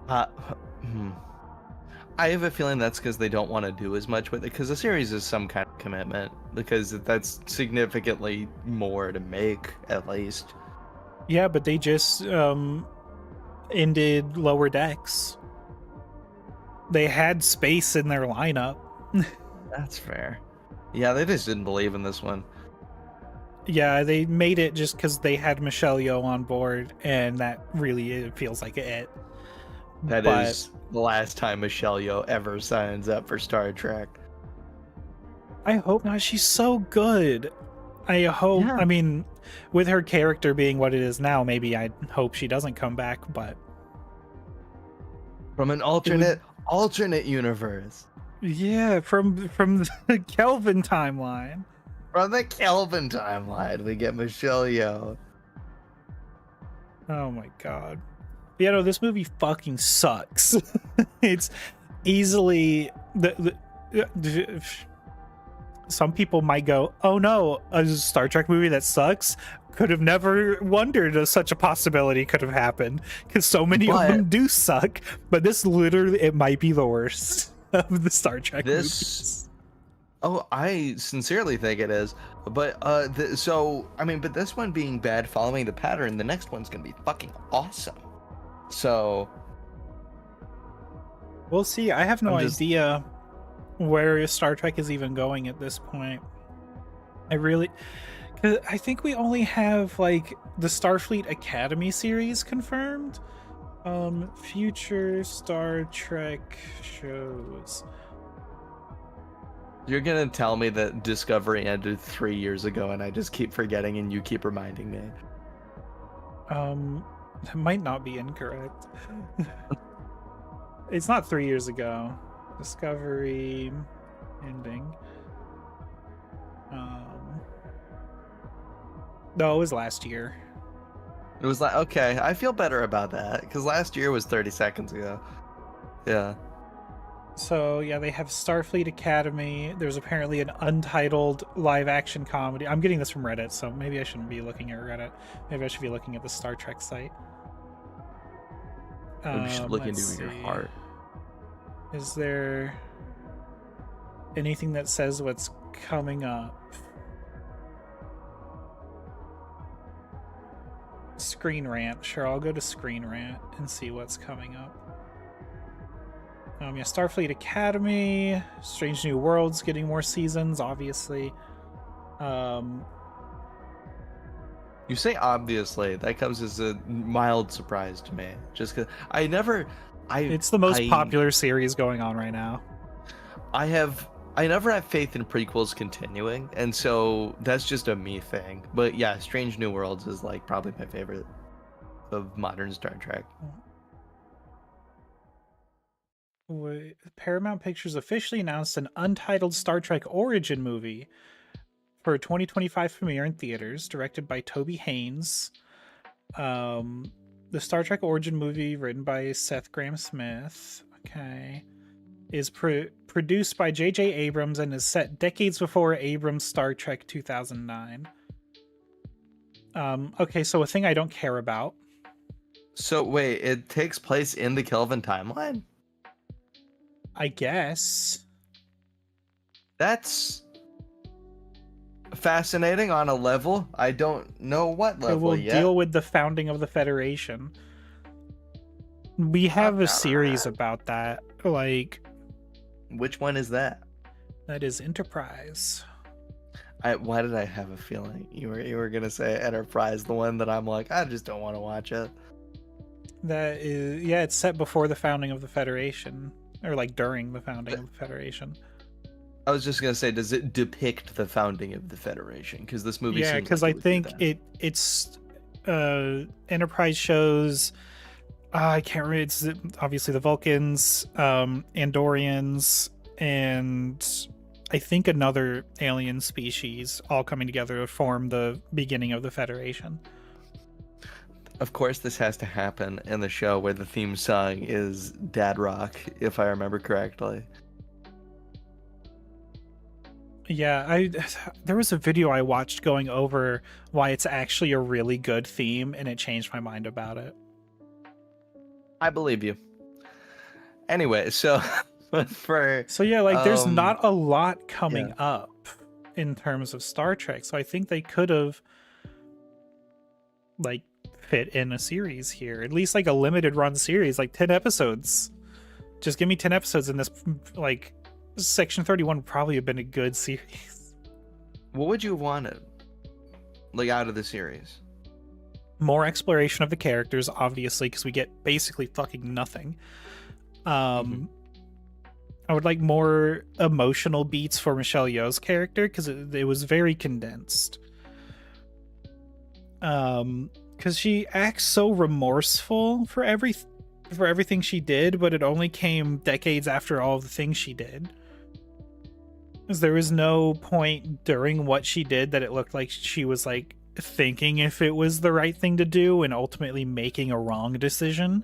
I have a feeling that's because they don't want to do as much with it, because the series is some kind of commitment, because that's significantly more to make, at least. Yeah, but they just ended Lower Decks. They had space in their lineup. That's fair. Yeah, they just didn't believe in this one. Yeah, they made it just because they had Michelle Yeoh on board, and that really feels like it. That is the last time Michelle Yeoh ever signs up for Star Trek. I hope not. She's so good. I hope. Yeah. I mean, with her character being what it is now, maybe I hope she doesn't come back. But from an alternate universe. Yeah, from the Kelvin timeline. From the Kelvin timeline, we get Michelle Yeoh. Oh my god. Yeah, no, this movie fucking sucks. It's easily some people might go, "Oh no, a Star Trek movie that sucks." Could have never wondered such a possibility could have happened, because so many of them do suck. But this literally, it might be the worst of the Star Trek movies. Oh, I sincerely think it is. But but this one being bad, following the pattern, the next one's gonna be fucking awesome. So we'll see. I have no idea where Star Trek is even going at this point. Because I think we only have like the Starfleet Academy series confirmed. Future Star Trek shows. You're gonna tell me that Discovery ended 3 years ago, and I just keep forgetting, and you keep reminding me. That might not be incorrect. It's not 3 years ago. Discovery ending. No, it was last year. It was like, okay, I feel better about that, because last year was 30 seconds ago. Yeah. So, yeah, they have Starfleet Academy. There's apparently an untitled live-action comedy. I'm getting this from Reddit, so maybe I shouldn't be looking at Reddit. Maybe I should be looking at the Star Trek site. You should look into your heart. Is there anything that says what's coming up? Screen Rant. Sure, I'll go to Screen Rant and see what's coming up. Yeah, Starfleet Academy, Strange New Worlds getting more seasons, obviously. You say obviously, that comes as a mild surprise to me. Just because it's the most popular series going on right now. I never have faith in prequels continuing, and so that's just a me thing. But yeah, Strange New Worlds is like probably my favorite of modern Star Trek. Paramount Pictures officially announced an untitled Star Trek Origin movie for a 2025 premiere in theaters, directed by Toby Haynes. The Star Trek Origin movie, written by Seth Grahame-Smith, is produced by J.J. Abrams and is set decades before Abrams' Star Trek 2009. So a thing I don't care about. So wait, it takes place in the Kelvin timeline? I guess. That's fascinating on a level. I don't know what level yet. It will deal with the founding of the Federation. We have a series about that. Like, which one is that? That is Enterprise. Why did I have a feeling you were gonna say Enterprise, the one that I'm like, I just don't want to watch it. That is, yeah, it's set before the founding of the Federation. Or like during the founding of the Federation. I was just gonna say, does it depict the founding of the Federation? Because this movie, because I think it's Enterprise shows I can't remember. It's obviously the Vulcans, Andorians, and I think another alien species all coming together to form the beginning of the Federation. Of course, this has to happen in the show where the theme song is Dad Rock, if I remember correctly. Yeah, there was a video I watched going over why it's actually a really good theme, and it changed my mind about it. I believe you. Anyway, so for So yeah, like there's um not a lot coming yeah. up in terms of Star Trek, so I think they could have like fit in a series here, at least like a limited run series, like 10 episodes. Just give me 10 episodes in this. Like Section 31 would probably have been a good series. What would you have wanted, like, out of the series? More exploration of the characters, obviously, because we get basically fucking nothing. I would like more emotional beats for Michelle Yeoh's character, because it was very condensed. Because she acts so remorseful for everything she did, but it only came decades after all of the things she did. Because there was no point during what she did that it looked like she was like thinking if it was the right thing to do and ultimately making a wrong decision.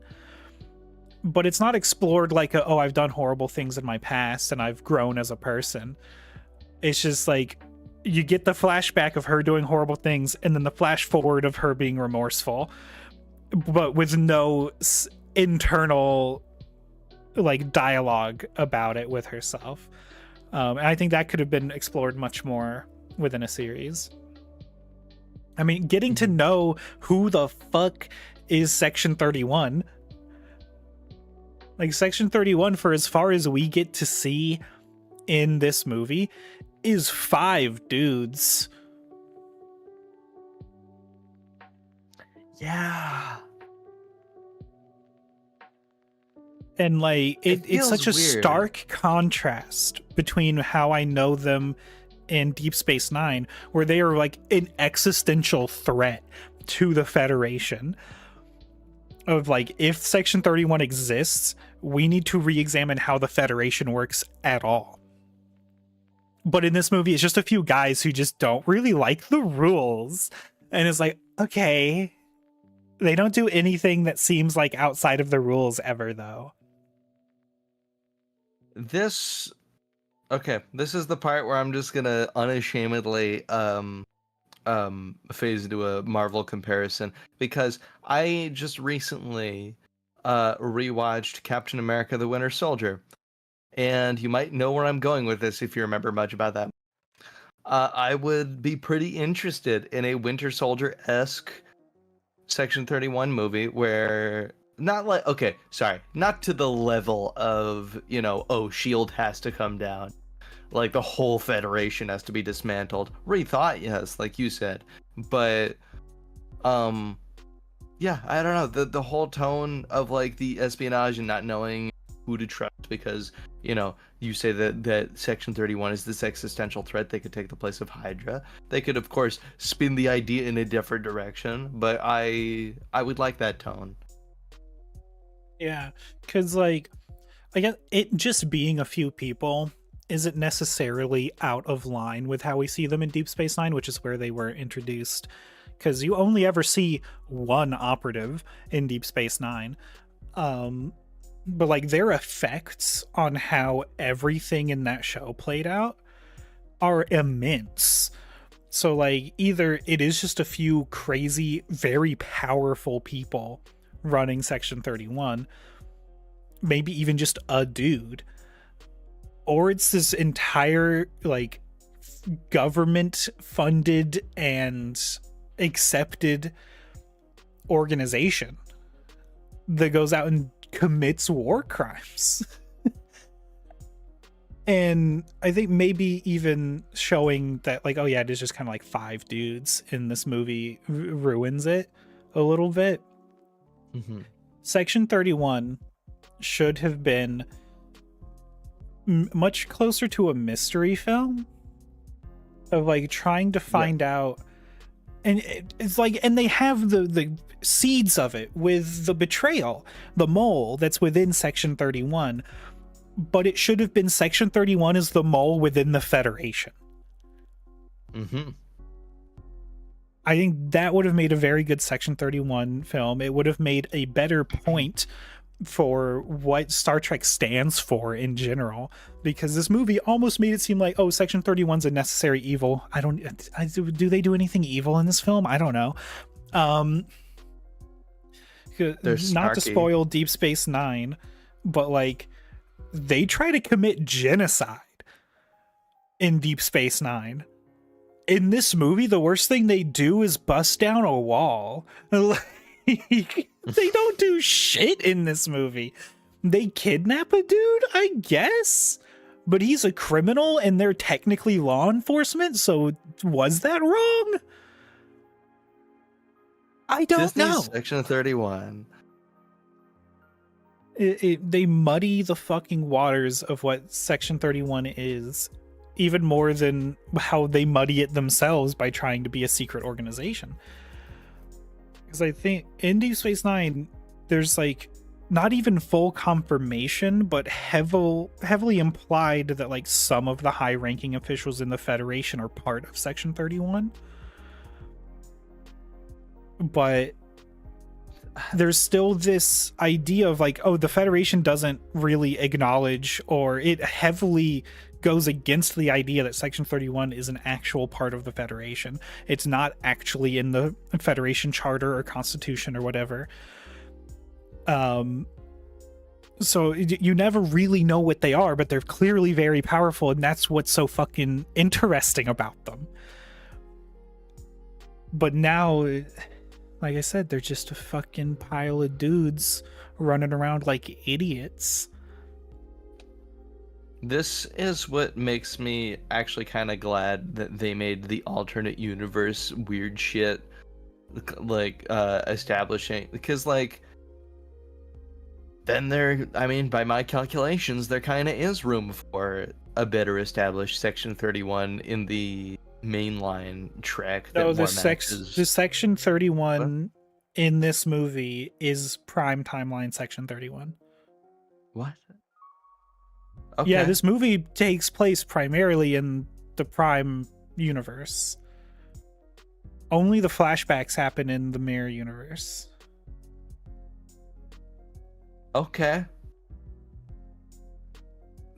But it's not explored like oh, I've done horrible things in my past and I've grown as a person. It's just like you get the flashback of her doing horrible things and then the flash forward of her being remorseful, but with no internal like dialogue about it with herself. And I think that could have been explored much more within a series. I mean, getting to know who the fuck is Section 31. Like, Section 31, for as far as we get to see in this movie, is 5 dudes. Yeah. And like it's such a stark contrast between how I know them in Deep Space Nine, where they are like an existential threat to the Federation. Of like, if Section 31 exists, we need to re-examine how the Federation works at all. But in this movie, it's just a few guys who just don't really like the rules. And it's like, okay. They don't do anything that seems like outside of the rules ever, though. This is the part where I'm just gonna unashamedly phase into a Marvel comparison, because I just recently rewatched Captain America: The Winter Soldier, and you might know where I'm going with this if you remember much about that. I would be pretty interested in a Winter Soldier-esque Section 31 movie where not to the level of, SHIELD has to come down, like the whole Federation has to be dismantled. Rethought, yes, like you said, but yeah, I don't know, the whole tone of like the espionage and not knowing who to trust, because you say that Section 31 is this existential threat. They could take the place of Hydra. They could, of course, spin the idea in a different direction, but I would like that tone. Yeah, because like, I guess it just being a few people isn't necessarily out of line with how we see them in Deep Space Nine, which is where they were introduced. Because you only ever see one operative in Deep Space Nine. But like, their effects on how everything in that show played out are immense. So like, either it is just a few crazy, very powerful people running Section 31, maybe even just a dude, or it's this entire like government funded and accepted organization that goes out and commits war crimes. And I think maybe even showing that like, oh yeah, it is just kind of like 5 dudes in this movie ruins it a little bit. Section 31 should have been much closer to a mystery film of like trying to find out And it's like, and they have the seeds of it with the betrayal, the mole that's within Section 31, but it should have been Section 31 is the mole within the Federation. Mm-hmm. I think that would have made a very good Section 31 film. It would have made a better point for what Star Trek stands for in general, because this movie almost made it seem like, oh, Section 31's a necessary evil. Do they do anything evil in this film? I don't know. They're Not to snarky. spoil Deep Space Nine, but like they try to commit genocide in Deep Space Nine. In this movie, the worst thing they do is bust down a wall. They don't do shit in this movie. They kidnap a dude, I guess, but he's a criminal and they're technically law enforcement, so was that wrong? I don't Disney's know. Section 31. They muddy the fucking waters of what Section 31 is, even more than how they muddy it themselves by trying to be a secret organization. Because I think in Deep Space Nine, there's like not even full confirmation, but heavily implied that like some of the high-ranking officials in the Federation are part of Section 31. But there's still this idea of like, oh, the Federation doesn't really acknowledge, or it heavily goes against the idea that Section 31 is an actual part of the Federation. It's not actually in the Federation Charter or Constitution or whatever. So you never really know what they are, but they're clearly very powerful, and that's what's so fucking interesting about them. But now, like I said, they're just a fucking pile of dudes running around like idiots. This is what makes me actually kind of glad that they made the alternate universe weird shit, like establishing, because like then there, I mean, by my calculations, there kind of is room for a better established Section 31 in the mainline track. No, the Section 31 in this movie is Prime Timeline Section 31. What? Okay. Yeah, this movie takes place primarily in the Prime universe. Only the flashbacks happen in the Mirror universe. Okay.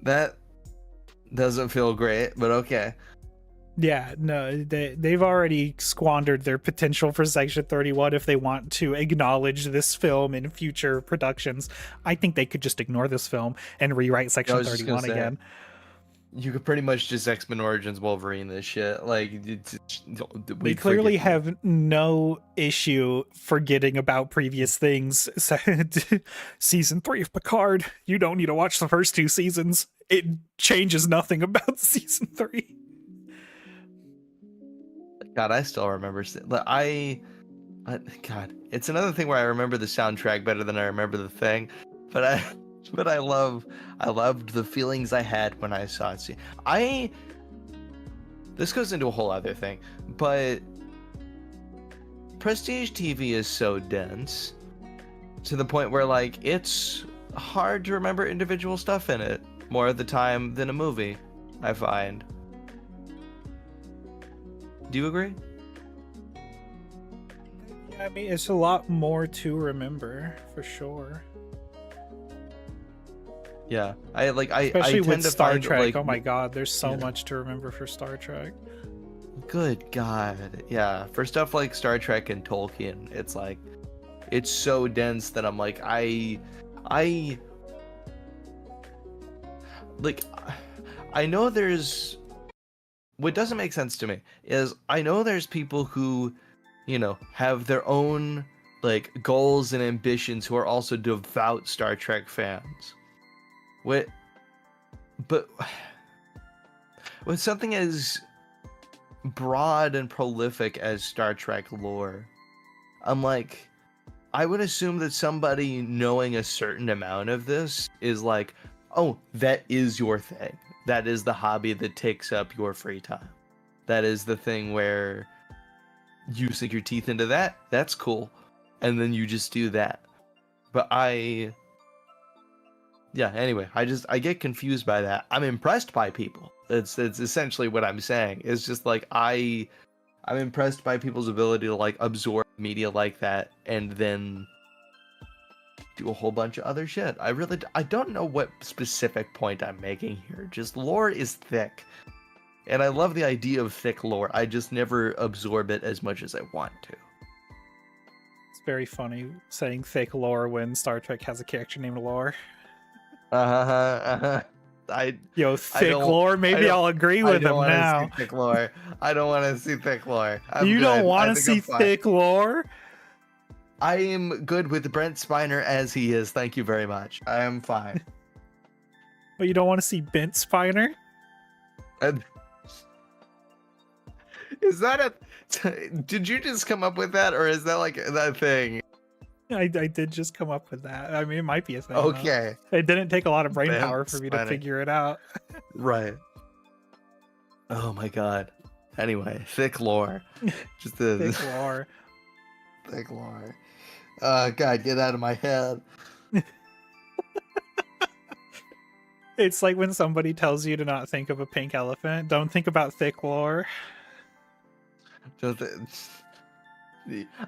That doesn't feel great, but okay. Yeah, no, they've already squandered their potential for Section 31 if they want to acknowledge this film in future productions. I think they could just ignore this film and rewrite Section 31 again. You could pretty much just X-Men Origins Wolverine this shit. Like, we clearly have no issue forgetting about previous things. Season 3 of Picard, you don't need to watch the first 2 seasons. It changes nothing about season 3. God, I still remember. God, it's another thing where I remember the soundtrack better than I remember the thing, but I loved the feelings I had when I saw it. This goes into a whole other thing, but prestige TV is so dense to the point where like it's hard to remember individual stuff in it more of the time than a movie, I find. Do you agree? Yeah, I mean, it's a lot more to remember for sure. Yeah, especially I tend with to Star find, Trek. Like, oh my god, there's so much to remember for Star Trek. Good God, yeah. For stuff like Star Trek and Tolkien, it's like it's so dense that I'm like I know there's. What doesn't make sense to me is I know there's people who, you know, have their own like goals and ambitions who are also devout Star Trek fans. But with something as broad and prolific as Star Trek lore, I'm like, I would assume that somebody knowing a certain amount of this is like, oh, that is your thing. That is the hobby that takes up your free time. That is the thing where you sink your teeth into that. That's cool. And then you just do that. But yeah, anyway, I get confused by that. I'm impressed by people. It's essentially what I'm saying. It's just like I'm impressed by people's ability to like absorb media like that and then do a whole bunch of other shit. I don't know what specific point I'm making here. Just lore is thick. And I love the idea of thick lore. I just never absorb it as much as I want to. It's very funny saying thick lore when Star Trek has a character named Lore. Yo, thick lore. Maybe I'll agree with him now. Thick lore. I don't want to see thick lore. You don't want to see thick lore? I am good with Brent Spiner as he is. Thank you very much. I am fine. But you don't want to see Bent Spiner? Is that a... Did you just come up with that, or is that like that thing? I did just come up with that. I mean, it might be a thing. Okay. Though. It didn't take a lot of brain power for me to figure it out. Right. Oh my god. Anyway, thick lore. Just thick lore. Thick lore. God, get out of my head. It's like when somebody tells you to not think of a pink elephant. Don't think about thick lore.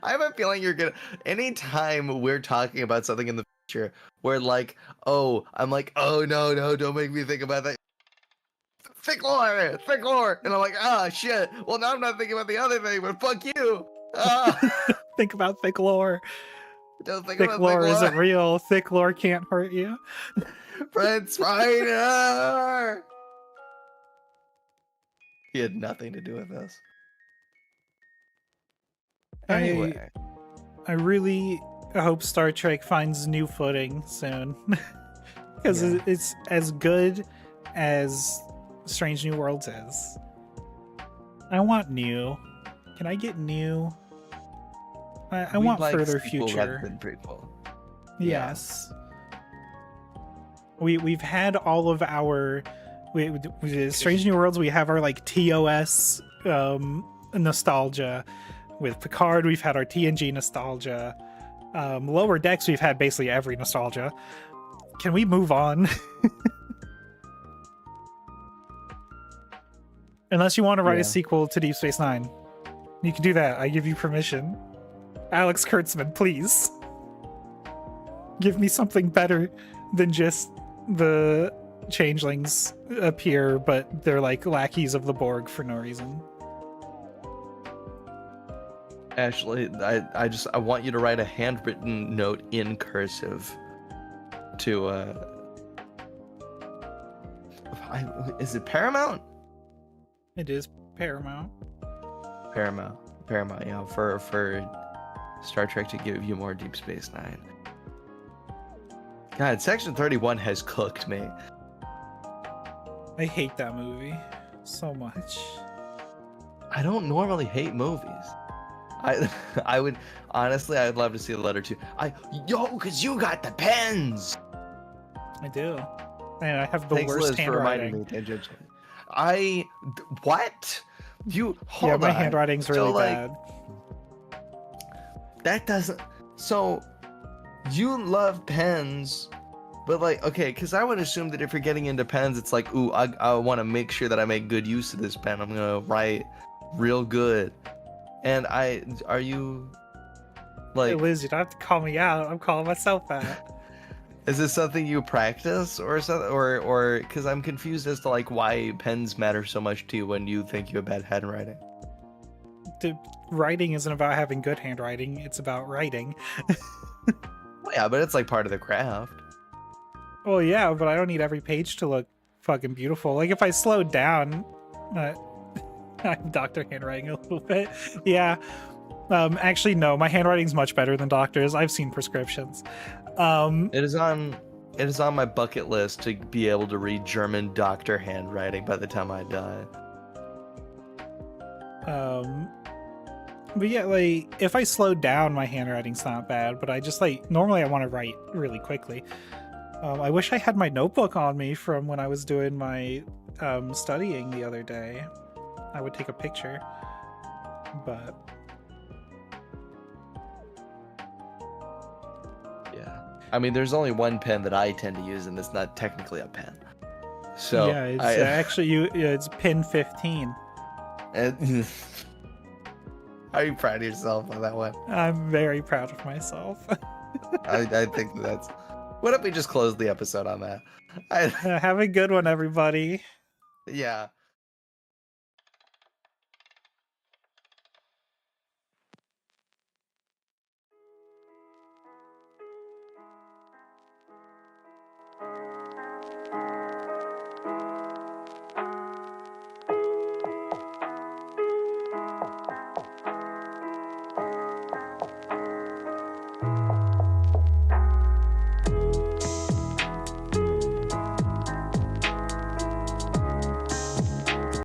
I have a feeling you're gonna. Anytime we're talking about something in the future, where like, I'm like, oh no, don't make me think about that. Thick lore, and I'm like, shit. Well, now I'm not thinking about the other thing, but fuck you. Think about thick lore. Don't think thick about lore isn't real. Thick lore can't hurt you. Brent Spiner. He had nothing to do with this. Anyway, I really hope Star Trek finds new footing soon, because it's as good as Strange New Worlds is. I want new. Can I get new? I want like further future. Rather than prequel. Yes. We've had all of our Strange New Worlds. We have our like TOS nostalgia. With Picard, we've had our TNG nostalgia. Lower Decks, we've had basically every nostalgia. Can we move on? Unless you want to write a sequel to Deep Space Nine. You can do that. I give you permission. Alex Kurtzman, please. Give me something better than just the changelings appear, but they're like lackeys of the Borg for no reason. Ashley, I want you to write a handwritten note in cursive to is it Paramount? It is Paramount. Paramount, yeah, for Star Trek to give you more Deep Space Nine. God, Section 31 has cooked me. I hate that movie so much. I don't normally hate movies. I would honestly, I'd love to see the letter too. Cause you got the pens. I do, and I have the worst handwriting. What? You hold on. My handwriting's really bad. That doesn't. So, you love pens, but like, okay, because I would assume that if you're getting into pens, it's like, ooh, I want to make sure that I make good use of this pen. I'm gonna write real good. And are you like... Hey Liz, you don't have to call me out. I'm calling myself out. Is this something you practice or something? Or because I'm confused as to like why pens matter so much to you when you think you have bad handwriting. Writing isn't about having good handwriting. It's about writing. Well, yeah, but it's like part of the craft. Well, yeah, but I don't need every page to look fucking beautiful. Like if I slowed down... I'm doctor handwriting a little bit. Yeah. Actually, no. My handwriting's much better than doctors. I've seen prescriptions. It is on my bucket list to be able to read German doctor handwriting by the time I die. But yeah, like if I slowed down, my handwriting's not bad. But I just like normally I want to write really quickly. I wish I had my notebook on me from when I was doing my studying the other day. I would take a picture, but Yeah. I mean, there's only one pen that I tend to use, and it's not technically a pen. So Yeah, it's actually it's pin 15. And are you proud of yourself on that one? I'm very proud of myself. I think that's. What if we just close the episode on that? Have a good one, everybody. Yeah.